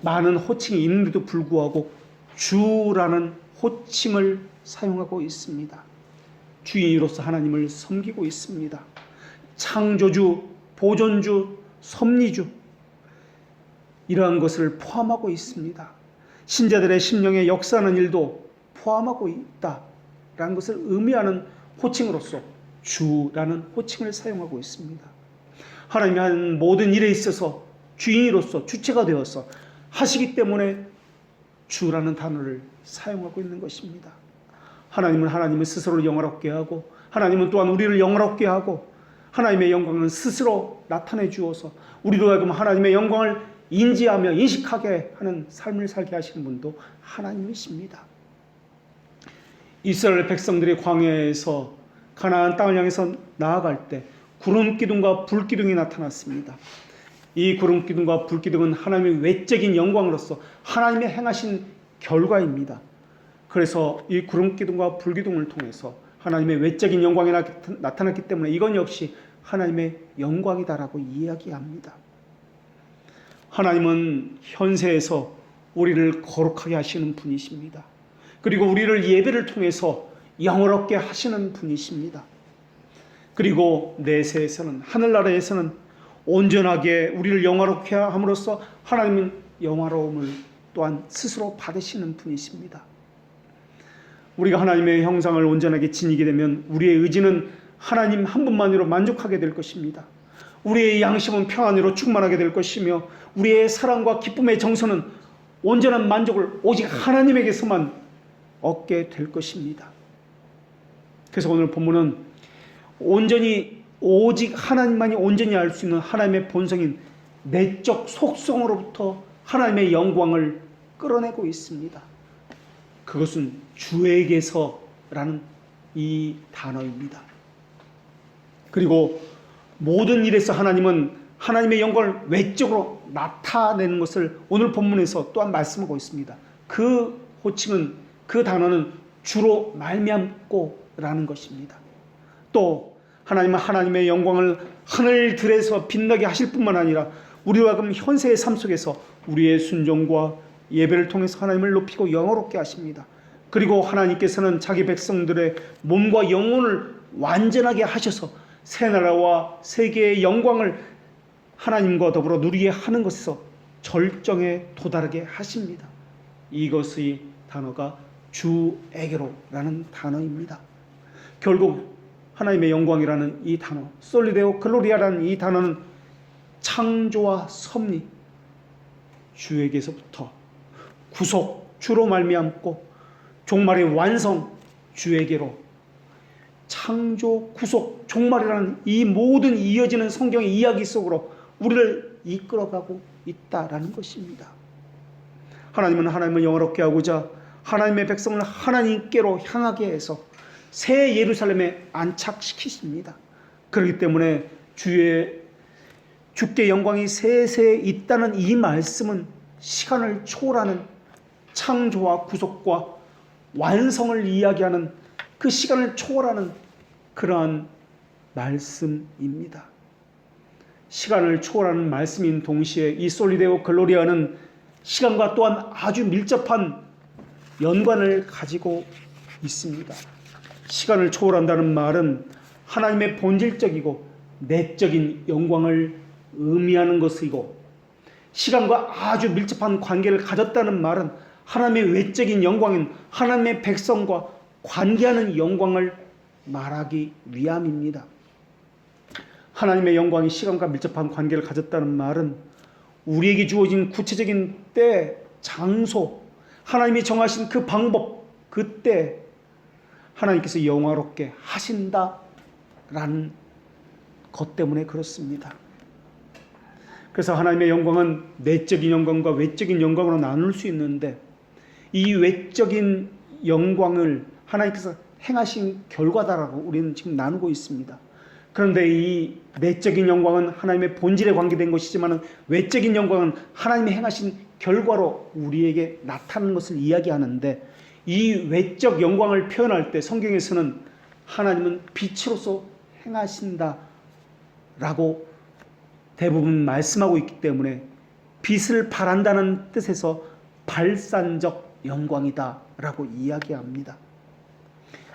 많은 호칭이 있는데도 불구하고 주라는 호칭을 사용하고 있습니다. 주인으로서 하나님을 섬기고 있습니다. 창조주, 보존주, 섭리주, 이러한 것을 포함하고 있습니다. 신자들의 심령에 역사하는 일도 포함하고 있다라는 것을 의미하는 호칭으로서 주라는 호칭을 사용하고 있습니다. 하나님이 한 모든 일에 있어서 주인으로서 주체가 되어서 하시기 때문에 주라는 단어를 사용하고 있는 것입니다. 하나님은 하나님을 스스로 영화롭게 하고 하나님은 또한 우리를 영화롭게 하고 하나님의 영광은 스스로 나타내 주어서 우리로 하여금 하나님의 영광을 인지하며 인식하게 하는 삶을 살게 하시는 분도 하나님이십니다. 이스라엘 백성들이 광야에서 가나안 땅을 향해서 나아갈 때 구름 기둥과 불 기둥이 나타났습니다. 이 구름 기둥과 불 기둥은 하나님의 외적인 영광으로서 하나님의 행하신 결과입니다. 그래서 이 구름 기둥과 불 기둥을 통해서 하나님의 외적인 영광이 나타났기 때문에 이건 역시 하나님의 영광이다라고 이야기합니다. 하나님은 현세에서 우리를 거룩하게 하시는 분이십니다. 그리고 우리를 예배를 통해서 영화롭게 하시는 분이십니다. 그리고 내세에서는 하늘나라에서는 온전하게 우리를 영화롭게 함으로써 하나님은 영화로움을 또한 스스로 받으시는 분이십니다. 우리가 하나님의 형상을 온전하게 지니게 되면 우리의 의지는 하나님 한 분만으로 만족하게 될 것입니다. 우리의 양심은 평안으로 충만하게 될 것이며 우리의 사랑과 기쁨의 정서는 온전한 만족을 오직 하나님에게서만 얻게 될 것입니다. 그래서 오늘 본문은 온전히 오직 하나님만이 온전히 알 수 있는 하나님의 본성인 내적 속성으로부터 하나님의 영광을 끌어내고 있습니다. 그것은 주에게서라는 이 단어입니다. 그리고 모든 일에서 하나님은 하나님의 영광을 외적으로 나타내는 것을 오늘 본문에서 또한 말씀하고 있습니다. 그 호칭은, 그 단어는 주로 말미암고라는 것입니다. 또 하나님은 하나님의 영광을 하늘들에서 빛나게 하실 뿐만 아니라 우리와 그럼 현세의 삶 속에서 우리의 순종과 예배를 통해서 하나님을 높이고 영화롭게 하십니다. 그리고 하나님께서는 자기 백성들의 몸과 영혼을 완전하게 하셔서 새나라와 세계의 영광을 하나님과 더불어 누리게 하는 것에서 절정에 도달하게 하십니다. 이것의 단어가 주에게로라는 단어입니다. 결국 하나님의 영광이라는 이 단어, 솔리데오 글로리아라는 이 단어는 창조와 섭리, 주에게서부터 구속, 주로 말미암고 종말의 완성, 주에게로, 창조, 구속, 종말이라는 이 모든 이어지는 성경의 이야기 속으로 우리를 이끌어가고 있다라는 것입니다. 하나님은 하나님을 영화롭게 하고자 하나님의 백성을 하나님께로 향하게 해서 새 예루살렘에 안착시키십니다. 그렇기 때문에 주께 영광이 세세 있다는 이 말씀은 시간을 초월하는 창조와 구속과 완성을 이야기하는 그 시간을 초월하는 그러한 말씀입니다. 시간을 초월하는 말씀인 동시에 이 솔리데오 글로리아는 시간과 또한 아주 밀접한 연관을 가지고 있습니다. 시간을 초월한다는 말은 하나님의 본질적이고 내적인 영광을 의미하는 것이고, 시간과 아주 밀접한 관계를 가졌다는 말은 하나님의 외적인 영광인 하나님의 백성과 관계하는 영광을 말하기 위함입니다. 하나님의 영광이 시간과 밀접한 관계를 가졌다는 말은 우리에게 주어진 구체적인 때, 장소, 하나님이 정하신 그 방법, 그때 하나님께서 영화롭게 하신다라는 것 때문에 그렇습니다. 그래서 하나님의 영광은 내적인 영광과 외적인 영광으로 나눌 수 있는데, 이 외적인 영광을 하나님께서 행하신 결과다라고 우리는 지금 나누고 있습니다. 그런데 이 내적인 영광은 하나님의 본질에 관계된 것이지만 외적인 영광은 하나님이 행하신 결과로 우리에게 나타나는 것을 이야기하는데, 이 외적 영광을 표현할 때 성경에서는 하나님은 빛으로서 행하신다라고 대부분 말씀하고 있기 때문에 빛을 발한다는 뜻에서 발산적 영광이다라고 이야기합니다.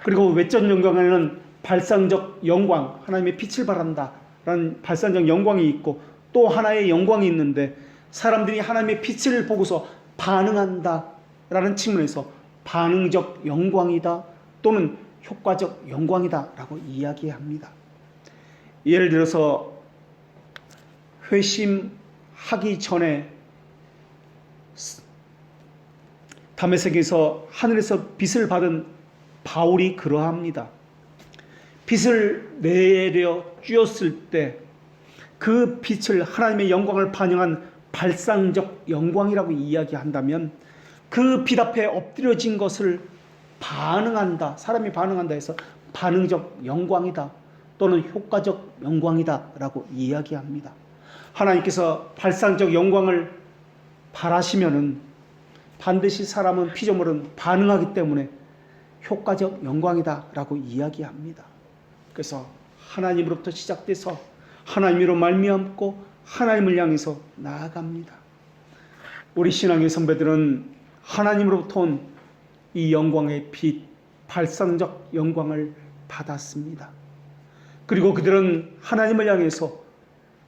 그리고 외적 영광에는 발상적 영광, 하나님의 빛을 발한다라는 발산적 영광이 있고 또 하나의 영광이 있는데, 사람들이 하나님의 빛을 보고서 반응한다라는 측면에서 반응적 영광이다 또는 효과적 영광이다라고 이야기합니다. 예를 들어서 회심하기 전에 다메섹에서 하늘에서 빛을 받은 바울이 그러합니다. 빛을 내려 쬐었을 때 그 빛을 하나님의 영광을 반영한 발상적 영광이라고 이야기한다면, 그 빛 앞에 엎드려진 것을 반응한다, 사람이 반응한다 해서 반응적 영광이다 또는 효과적 영광이다 라고 이야기합니다. 하나님께서 발상적 영광을 바라시면은 반드시 사람은 피조물은 반응하기 때문에 효과적 영광이다 라고 이야기합니다. 그래서 하나님으로부터 시작돼서 하나님으로 말미암고 하나님을 향해서 나아갑니다. 우리 신앙의 선배들은 하나님으로부터 온 이 영광의 빛, 발상적 영광을 받았습니다. 그리고 그들은 하나님을 향해서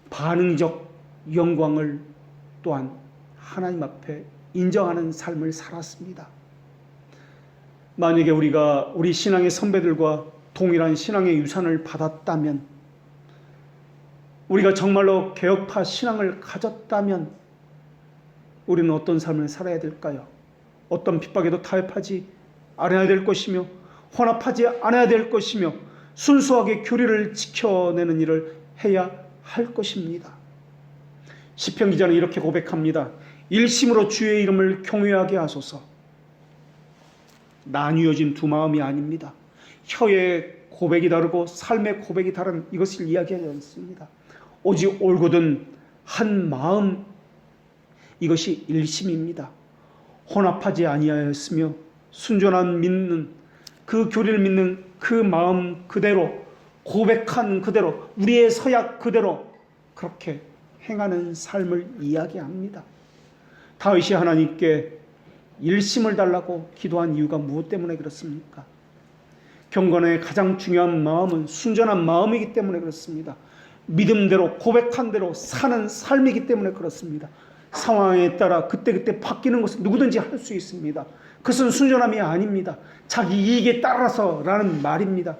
반응적 영광을 또한 하나님 앞에 인정하는 삶을 살았습니다. 만약에 우리가 우리 신앙의 선배들과 동일한 신앙의 유산을 받았다면, 우리가 정말로 개혁파 신앙을 가졌다면 우리는 어떤 삶을 살아야 될까요? 어떤 핍박에도 타협하지 않아야 될 것이며 혼합하지 않아야 될 것이며 순수하게 교리를 지켜내는 일을 해야 할 것입니다. 시편 기자는 이렇게 고백합니다. 일심으로 주의 이름을 경외하게 하소서. 나뉘어진 두 마음이 아닙니다. 혀의 고백이 다르고 삶의 고백이 다른 이것을 이야기하지 않습니다. 오직 올곧은 한 마음, 이것이 일심입니다. 혼합하지 아니하였으며 순전한 믿는 그 교리를 믿는 그 마음 그대로, 고백한 그대로, 우리의 서약 그대로 그렇게 행하는 삶을 이야기합니다. 다윗이 하나님께 일심을 달라고 기도한 이유가 무엇 때문에 그렇습니까? 경건의 가장 중요한 마음은 순전한 마음이기 때문에 그렇습니다. 믿음대로 고백한 대로 사는 삶이기 때문에 그렇습니다. 상황에 따라 그때그때 바뀌는 것은 누구든지 할 수 있습니다. 그것은 순전함이 아닙니다. 자기 이익에 따라서라는 말입니다.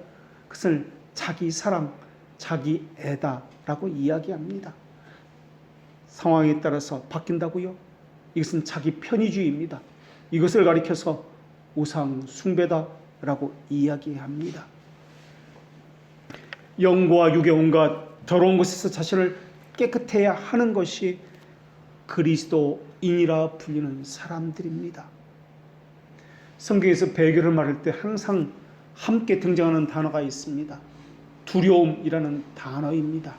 그것을 자기 사랑, 자기 애다라고 이야기합니다. 상황에 따라서 바뀐다고요? 이것은 자기 편의주의입니다. 이것을 가리켜서 우상 숭배다라고 이야기합니다. 영과 육의 온갖 더러운 것에서 자신을 깨끗해야 하는 것이 그리스도인이라 불리는 사람들입니다. 성경에서 배교를 말할 때 항상 함께 등장하는 단어가 있습니다. 두려움이라는 단어입니다.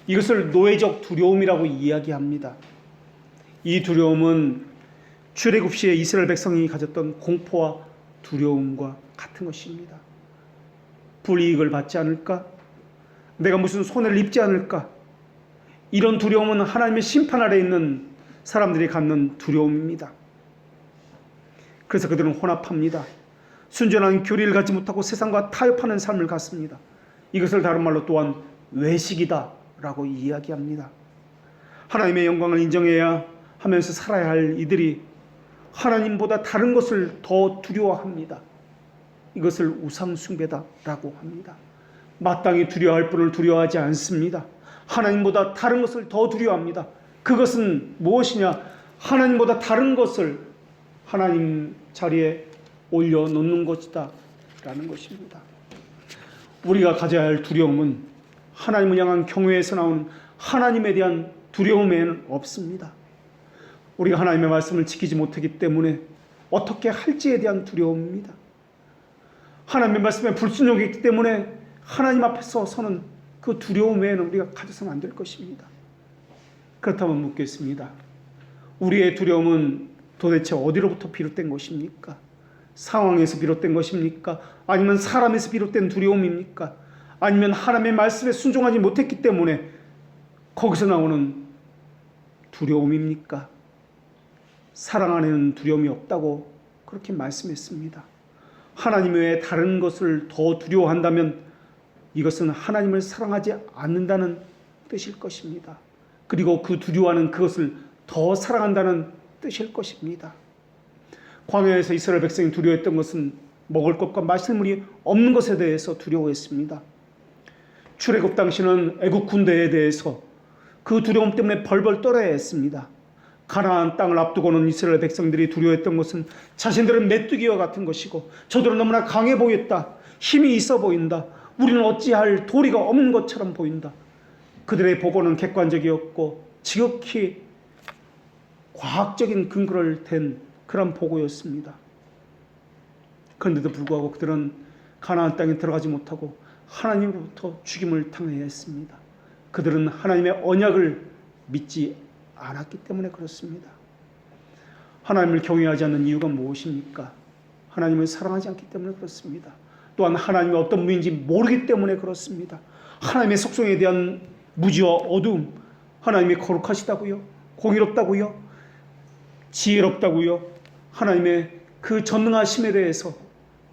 이것을 노예적 두려움이라고 이야기합니다. 이 두려움은 출애굽 시에 이스라엘 백성이 가졌던 공포와 두려움과 같은 것입니다. 불이익을 받지 않을까? 내가 무슨 손해를 입지 않을까? 이런 두려움은 하나님의 심판 아래 있는 사람들이 갖는 두려움입니다. 그래서 그들은 혼합합니다. 순전한 교리를 갖지 못하고 세상과 타협하는 삶을 갖습니다. 이것을 다른 말로 또한 외식이다라고 이야기합니다. 하나님의 영광을 인정해야 하면서 살아야 할 이들이 하나님보다 다른 것을 더 두려워합니다. 이것을 우상숭배다라고 합니다. 마땅히 두려워할 분을 두려워하지 않습니다. 하나님보다 다른 것을 더 두려워합니다. 그것은 무엇이냐? 하나님보다 다른 것을 하나님 자리에 올려놓는 것이다 라는 것입니다. 우리가 가져야 할 두려움은 하나님을 향한 경외에서 나오는 하나님에 대한 두려움에는 없습니다. 우리가 하나님의 말씀을 지키지 못하기 때문에 어떻게 할지에 대한 두려움입니다. 하나님의 말씀에 불순종이 있기 때문에 하나님 앞에서 서는 그 두려움 외에는 우리가 가져서는 안 될 것입니다. 그렇다면 묻겠습니다. 우리의 두려움은 도대체 어디로부터 비롯된 것입니까? 상황에서 비롯된 것입니까? 아니면 사람에서 비롯된 두려움입니까? 아니면 하나님의 말씀에 순종하지 못했기 때문에 거기서 나오는 두려움입니까? 사랑 안에는 두려움이 없다고 그렇게 말씀했습니다. 하나님 외에 다른 것을 더 두려워한다면 이것은 하나님을 사랑하지 않는다는 뜻일 것입니다. 그리고 그 두려워하는 그것을 더 사랑한다는 뜻일 것입니다. 광야에서 이스라엘 백성이 두려워했던 것은 먹을 것과 마실 물이 없는 것에 대해서 두려워했습니다. 출애굽 당시는 애국 군대에 대해서 그 두려움 때문에 벌벌 떨어야 했습니다. 가나안 땅을 앞두고는 이스라엘 백성들이 두려워했던 것은 자신들은 메뚜기와 같은 것이고 저들은 너무나 강해 보였다. 힘이 있어 보인다. 우리는 어찌할 도리가 없는 것처럼 보인다. 그들의 보고는 객관적이었고 지극히 과학적인 근거를 댄 그런 보고였습니다. 그런데도 불구하고 그들은 가나안 땅에 들어가지 못하고 하나님으로부터 죽임을 당해야 했습니다. 그들은 하나님의 언약을 믿지 않았기 때문에 그렇습니다. 하나님을 경외하지 않는 이유가 무엇입니까? 하나님을 사랑하지 않기 때문에 그렇습니다. 또한 하나님이 어떤 분인지 모르기 때문에 그렇습니다. 하나님의 속성에 대한 무지와 어두움, 하나님이 거룩하시다고요? 공의롭다고요? 지혜롭다고요? 하나님의 그 전능하심에 대해서,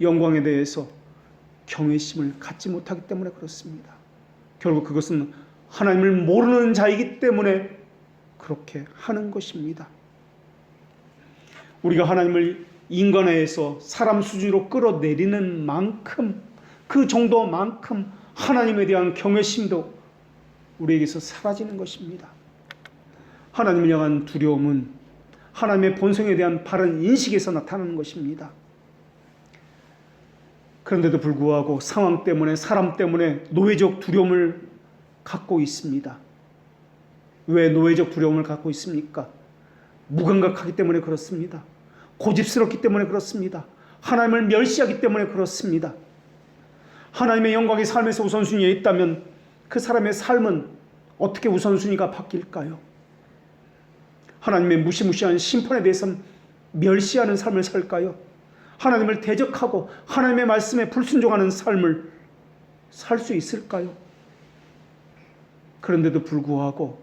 영광에 대해서 경외심을 갖지 못하기 때문에 그렇습니다. 결국 그것은 하나님을 모르는 자이기 때문에 그렇게 하는 것입니다. 우리가 하나님을 인간에서 사람 수준으로 끌어내리는 만큼, 그 정도만큼 하나님에 대한 경외심도 우리에게서 사라지는 것입니다. 하나님을 향한 두려움은 하나님의 본성에 대한 바른 인식에서 나타나는 것입니다. 그런데도 불구하고 상황 때문에, 사람 때문에 노예적 두려움을 갖고 있습니다. 왜 노예적 두려움을 갖고 있습니까? 무감각하기 때문에 그렇습니다. 고집스럽기 때문에 그렇습니다. 하나님을 멸시하기 때문에 그렇습니다. 하나님의 영광이 삶에서 우선순위에 있다면 그 사람의 삶은 어떻게 우선순위가 바뀔까요? 하나님의 무시무시한 심판에 대해서는 멸시하는 삶을 살까요? 하나님을 대적하고 하나님의 말씀에 불순종하는 삶을 살 수 있을까요? 그런데도 불구하고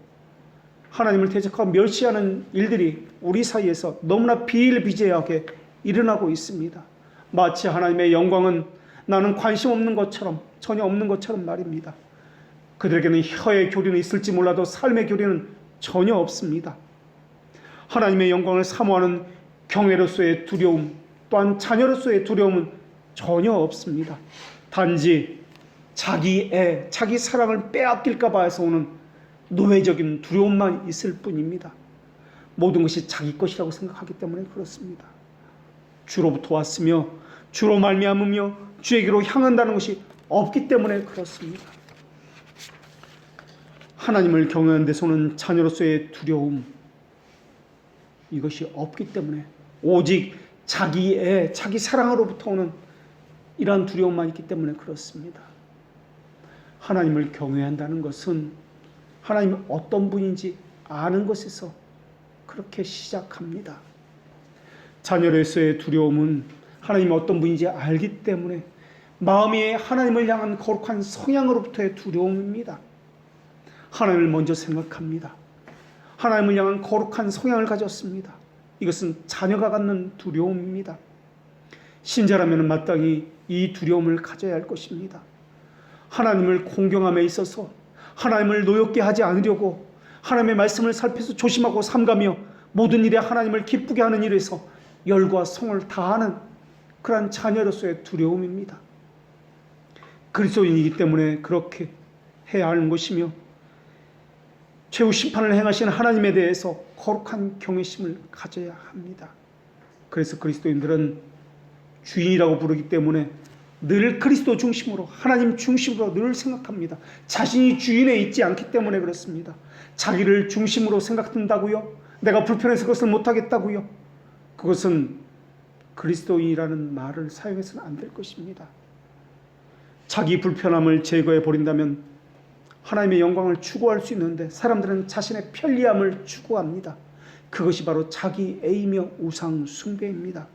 하나님을 대적하고 멸시하는 일들이 우리 사이에서 너무나 비일비재하게 일어나고 있습니다. 마치 하나님의 영광은 나는 관심 없는 것처럼, 전혀 없는 것처럼 말입니다. 그들에게는 혀의 교리는 있을지 몰라도 삶의 교리는 전혀 없습니다. 하나님의 영광을 사모하는 경외로서의 두려움, 또한 자녀로서의 두려움은 전혀 없습니다. 단지 자기 애, 자기 사랑을 빼앗길까 봐 해서 오는 노예적인 두려움만 있을 뿐입니다. 모든 것이 자기 것이라고 생각하기 때문에 그렇습니다. 주로부터 왔으며 주로 말미암으며 주에게로 향한다는 것이 없기 때문에 그렇습니다. 하나님을 경외하는 데서는 자녀로서의 두려움, 이것이 없기 때문에 오직 자기의 자기 사랑으로부터 오는 이러한 두려움만 있기 때문에 그렇습니다. 하나님을 경외한다는 것은 하나님이 어떤 분인지 아는 것에서 그렇게 시작합니다. 자녀로서의 두려움은 하나님이 어떤 분인지 알기 때문에 마음이 하나님을 향한 거룩한 성향으로부터의 두려움입니다. 하나님을 먼저 생각합니다. 하나님을 향한 거룩한 성향을 가졌습니다. 이것은 자녀가 갖는 두려움입니다. 신자라면 마땅히 이 두려움을 가져야 할 것입니다. 하나님을 공경함에 있어서 하나님을 노엽게 하지 않으려고 하나님의 말씀을 살펴서 조심하고 삼가며 모든 일에 하나님을 기쁘게 하는 일에서 열과 성을 다하는 그러한 자녀로서의 두려움입니다. 그리스도인이기 때문에 그렇게 해야 하는 것이며, 최후 심판을 행하신 하나님에 대해서 거룩한 경외심을 가져야 합니다. 그래서 그리스도인들은 주인이라고 부르기 때문에 늘 그리스도 중심으로, 하나님 중심으로 늘 생각합니다. 자신이 주인에 있지 않기 때문에 그렇습니다. 자기를 중심으로 생각한다고요? 내가 불편해서 그것을 못하겠다고요? 그것은 그리스도인이라는 말을 사용해서는 안 될 것입니다. 자기 불편함을 제거해 버린다면 하나님의 영광을 추구할 수 있는데, 사람들은 자신의 편리함을 추구합니다. 그것이 바로 자기 애이며 우상 숭배입니다.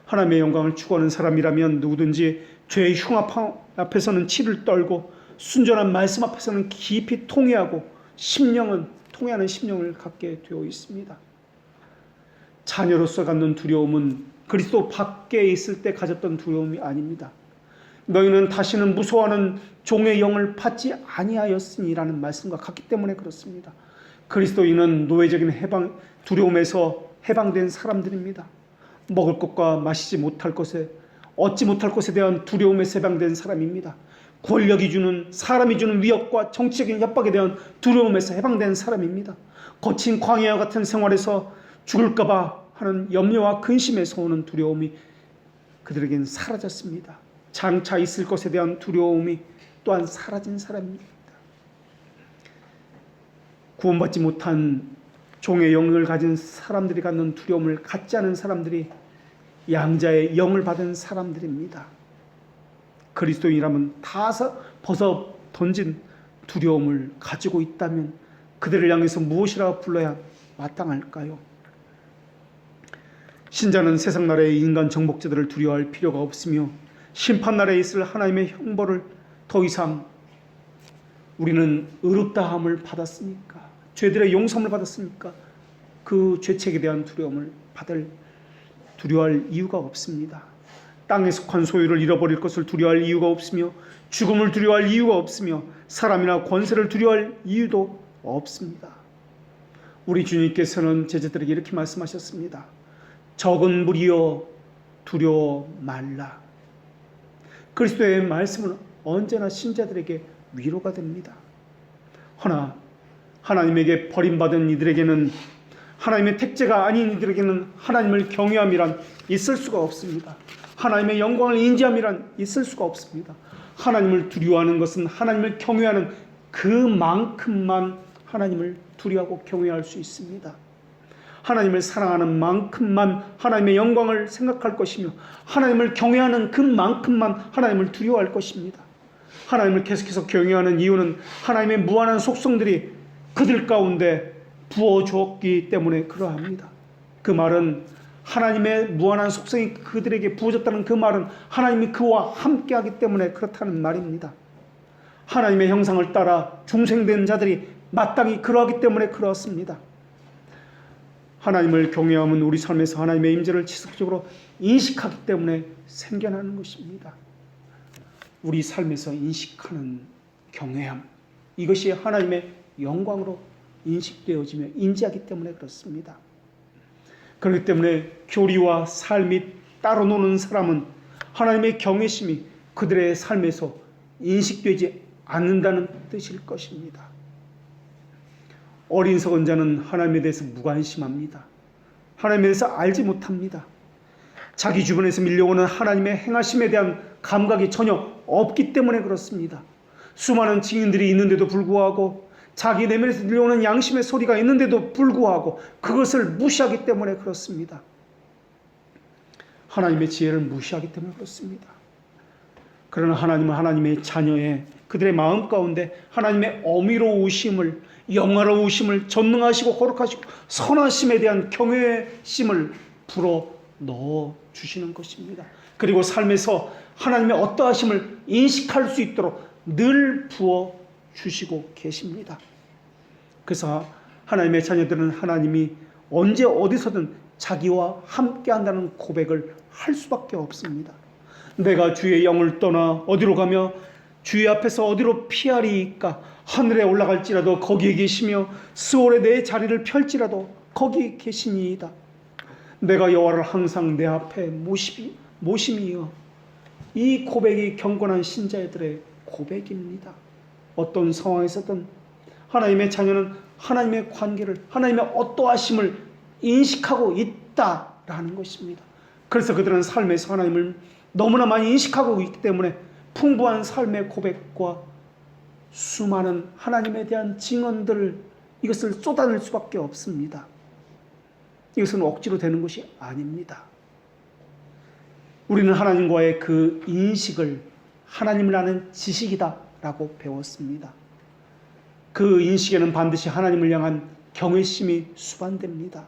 하나님의 영광을 추구하는 사람이라면 누구든지 죄의 흉악 앞에서는 치를 떨고 순전한 말씀 앞에서는 깊이 통회하고 통회하는 심령을 갖게 되어 있습니다. 자녀로서 갖는 두려움은 그리스도 밖에 있을 때 가졌던 두려움이 아닙니다. 너희는 다시는 무서워하는 종의 영을 받지 아니하였으니라는 말씀과 같기 때문에 그렇습니다. 그리스도인은 노예적인 두려움에서 해방된 사람들입니다. 먹을 것과 마시지 못할 것에, 얻지 못할 것에 대한 두려움에서 해방된 사람입니다. 권력이 주는, 사람이 주는 위협과 정치적인 협박에 대한 두려움에서 해방된 사람입니다. 거친 광야와 같은 생활에서 죽을까봐 하는 염려와 근심에서 오는 두려움이 그들에겐 사라졌습니다. 장차 있을 것에 대한 두려움이 또한 사라진 사람입니다. 구원받지 못한 종의 영을 가진 사람들이 갖는 두려움을 갖지 않은 사람들이 양자의 영을 받은 사람들입니다. 그리스도인이라면 다 벗어 던진 두려움을 가지고 있다면 그들을 향해서 무엇이라 불러야 마땅할까요? 신자는 세상 나라의 인간 정복자들을 두려워할 필요가 없으며, 심판날에 있을 하나님의 형벌을 더 이상, 우리는 의롭다함을 받았으니까, 죄들의 용서함을 받았으니까 그 죄책에 대한 두려워할 이유가 없습니다. 땅에 속한 소유를 잃어버릴 것을 두려워할 이유가 없으며, 죽음을 두려워할 이유가 없으며, 사람이나 권세를 두려워할 이유도 없습니다. 우리 주님께서는 제자들에게 이렇게 말씀하셨습니다. 적은 무리여 두려워 말라. 그리스도의 말씀은 언제나 신자들에게 위로가 됩니다. 허나 하나님에게 버림받은 이들에게는, 하나님의 택제가 아닌 이들에게는 하나님을 경외함이란 있을 수가 없습니다. 하나님의 영광을 인지함이란 있을 수가 없습니다. 하나님을 두려워하는 것은 하나님을 경외하는 그만큼만 하나님을 두려워하고 경외할 수 있습니다. 하나님을 사랑하는 만큼만 하나님의 영광을 생각할 것이며, 하나님을 경외하는 그만큼만 하나님을 두려워할 것입니다. 하나님을 계속해서 경외하는 이유는 하나님의 무한한 속성들이 그들 가운데 부어주었기 때문에 그러합니다. 그 말은, 하나님의 무한한 속성이 그들에게 부어졌다는 그 말은 하나님이 그와 함께하기 때문에 그렇다는 말입니다. 하나님의 형상을 따라 중생된 자들이 마땅히 그러하기 때문에 그렇습니다. 하나님을 경외함은 우리 삶에서 하나님의 임재를 지속적으로 인식하기 때문에 생겨나는 것입니다. 우리 삶에서 인식하는 경외함, 이것이 하나님의 영광으로 인식되어지며 인지하기 때문에 그렇습니다. 그렇기 때문에 교리와 삶이 따로 노는 사람은 하나님의 경외심이 그들의 삶에서 인식되지 않는다는 뜻일 것입니다. 어린 서건자는 하나님에 대해서 무관심합니다. 하나님에 대해서 알지 못합니다. 자기 주변에서 밀려오는 하나님의 행하심에 대한 감각이 전혀 없기 때문에 그렇습니다. 수많은 증인들이 있는데도 불구하고, 자기 내면에서 들려오는 양심의 소리가 있는데도 불구하고 그것을 무시하기 때문에 그렇습니다. 하나님의 지혜를 무시하기 때문에 그렇습니다. 그러나 하나님은 하나님의 자녀의 그들의 마음 가운데 하나님의 어미로우심을, 영화로우심을, 전능하시고 거룩하시고 선하심에 대한 경외심을 불어 넣어 주시는 것입니다. 그리고 삶에서 하나님의 어떠하심을 인식할 수 있도록 늘 부어 주시고 계십니다. 그래서 하나님의 자녀들은 하나님이 언제 어디서든 자기와 함께 한다는 고백을 할 수밖에 없습니다. 내가 주의 영을 떠나 어디로 가며 주의 앞에서 어디로 피하리이까? 하늘에 올라갈지라도 거기에 계시며 스올에 내 자리를 펼지라도 거기 계시니이다. 내가 여호와를 항상 내 앞에 모심이여. 이 고백이 경건한 신자들의 고백입니다. 어떤 상황에서든 하나님의 자녀는 하나님의 관계를, 하나님의 어떠하심을 인식하고 있다라는 것입니다. 그래서 그들은 삶에서 하나님을 너무나 많이 인식하고 있기 때문에 풍부한 삶의 고백과 수많은 하나님에 대한 증언들을 이것을 쏟아낼 수밖에 없습니다. 이것은 억지로 되는 것이 아닙니다. 우리는 하나님과의 그 인식을 하나님을 아는 지식이다라고 배웠습니다. 그 인식에는 반드시 하나님을 향한 경외심이 수반됩니다.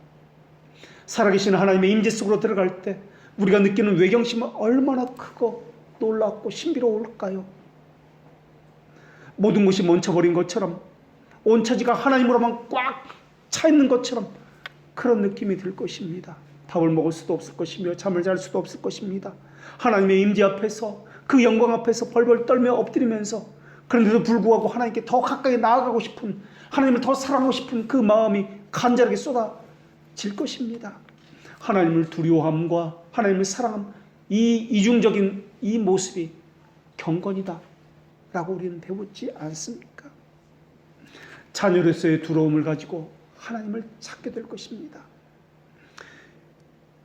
살아계신 하나님의 임재 속으로 들어갈 때 우리가 느끼는 외경심은 얼마나 크고 놀랍고 신비로울까요? 모든 것이 멈춰버린 것처럼, 온 처지가 하나님으로만 꽉 차 있는 것처럼 그런 느낌이 들 것입니다. 밥을 먹을 수도 없을 것이며 잠을 잘 수도 없을 것입니다. 하나님의 임재 앞에서, 그 영광 앞에서 벌벌 떨며 엎드리면서, 그런데도 불구하고 하나님께 더 가까이 나아가고 싶은, 하나님을 더 사랑하고 싶은 그 마음이 간절하게 쏟아질 것입니다. 하나님을 두려워함과 하나님을 사랑함, 이 이중적인 이 모습이 경건이다 라고 우리는 배웠지 않습니까? 자녀로서의 두려움을 가지고 하나님을 찾게 될 것입니다.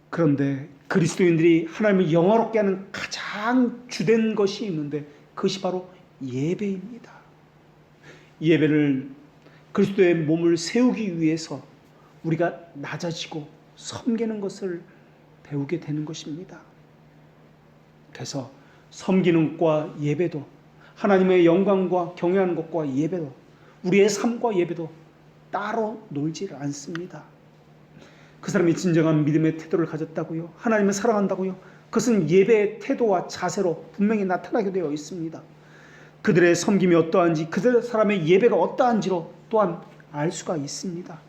그런데 그리스도인들이 하나님을 영화롭게 하는 가장 주된 것이 있는데 그것이 바로 예배입니다. 예배를, 그리스도의 몸을 세우기 위해서 우리가 낮아지고 섬기는 것을 배우게 되는 것입니다. 그래서 섬기는 것과 예배도, 하나님의 영광과 경외하는 것과 예배도, 우리의 삶과 예배도 따로 놀지를 않습니다. 그 사람이 진정한 믿음의 태도를 가졌다고요? 하나님을 사랑한다고요? 그것은 예배의 태도와 자세로 분명히 나타나게 되어 있습니다. 그들의 섬김이 어떠한지, 그들 사람의 예배가 어떠한지로 또한 알 수가 있습니다.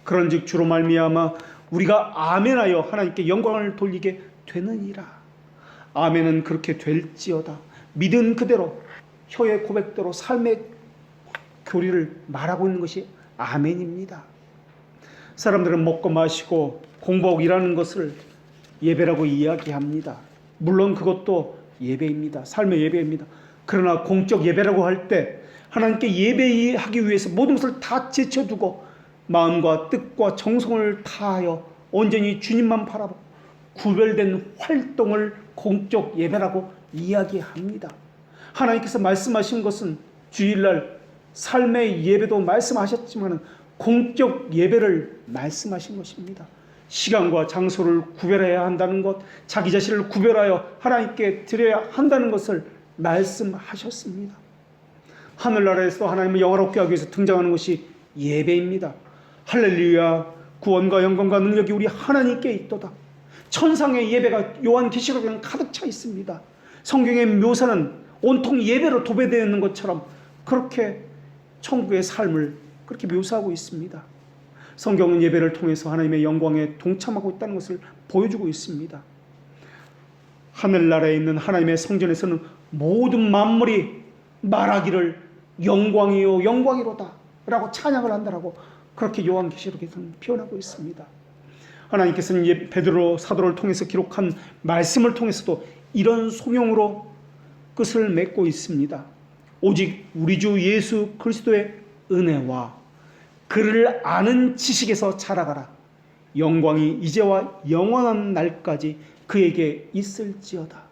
그런즉 주로 말미암아 우리가 아멘하여 하나님께 영광을 돌리게 되느니라. 아멘은 그렇게 될지어다. 믿은 그대로 혀의 고백대로 삶의 교리를 말하고 있는 것이 아멘입니다. 사람들은 먹고 마시고 공부하고 일하는 것을 예배라고 이야기합니다. 물론 그것도 예배입니다. 삶의 예배입니다. 그러나 공적 예배라고 할 때 하나님께 예배하기 위해서 모든 것을 다 제쳐두고 마음과 뜻과 정성을 다하여 온전히 주님만 바라보고 구별된 활동을 공적 예배라고 이야기합니다. 하나님께서 말씀하신 것은 주일날 삶의 예배도 말씀하셨지만 공적 예배를 말씀하신 것입니다. 시간과 장소를 구별해야 한다는 것, 자기 자신을 구별하여 하나님께 드려야 한다는 것을 말씀하셨습니다. 하늘나라에서 하나님을 영화롭게 하기 위해서 등장하는 것이 예배입니다. 할렐루야, 구원과 영광과 능력이 우리 하나님께 있도다. 천상의 예배가 요한계시록에는 가득 차 있습니다. 성경의 묘사는 온통 예배로 도배되어 있는 것처럼 그렇게 천국의 삶을 그렇게 묘사하고 있습니다. 성경은 예배를 통해서 하나님의 영광에 동참하고 있다는 것을 보여주고 있습니다. 하늘나라에 있는 하나님의 성전에서는 모든 만물이 말하기를 영광이요 영광이로다 라고 찬양을 한다라고 그렇게 요한계시록에서는 표현하고 있습니다. 하나님께서는 베드로 사도를 통해서 기록한 말씀을 통해서도 이런 소명으로 끝을 맺고 있습니다. 오직 우리 주 예수 그리스도의 은혜와 그를 아는 지식에서 자라가라. 영광이 이제와 영원한 날까지 그에게 있을지어다.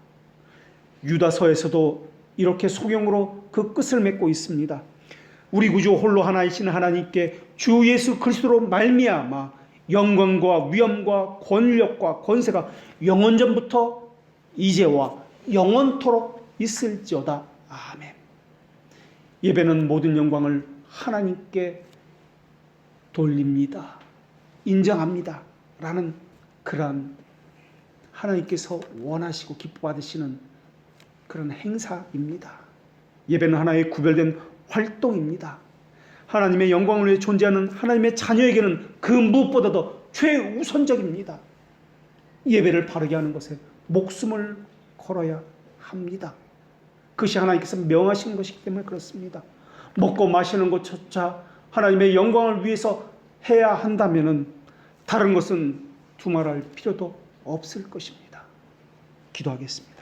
유다서에서도 이렇게 소경으로 그 끝을 맺고 있습니다. 우리 구주 홀로 하나이신 하나님께 주 예수 그리스도로 말미암아 영광과 위엄과 권력과 권세가 영원전부터 이제와 영원토록 있을지어다. 아멘. 예배는 모든 영광을 하나님께 돌립니다. 인정합니다. 라는 그런 하나님께서 원하시고 기뻐 받으시는 그런 행사입니다. 예배는 하나의 구별된 활동입니다. 하나님의 영광을 위해 존재하는 하나님의 자녀에게는 그 무엇보다도 최우선적입니다. 예배를 바르게 하는 것에 목숨을 걸어야 합니다. 그것이 하나님께서 명하신 것이기 때문에 그렇습니다. 먹고 마시는 것조차 하나님의 영광을 위해서 해야 한다면 다른 것은 두말할 필요도 없을 것입니다. 기도하겠습니다.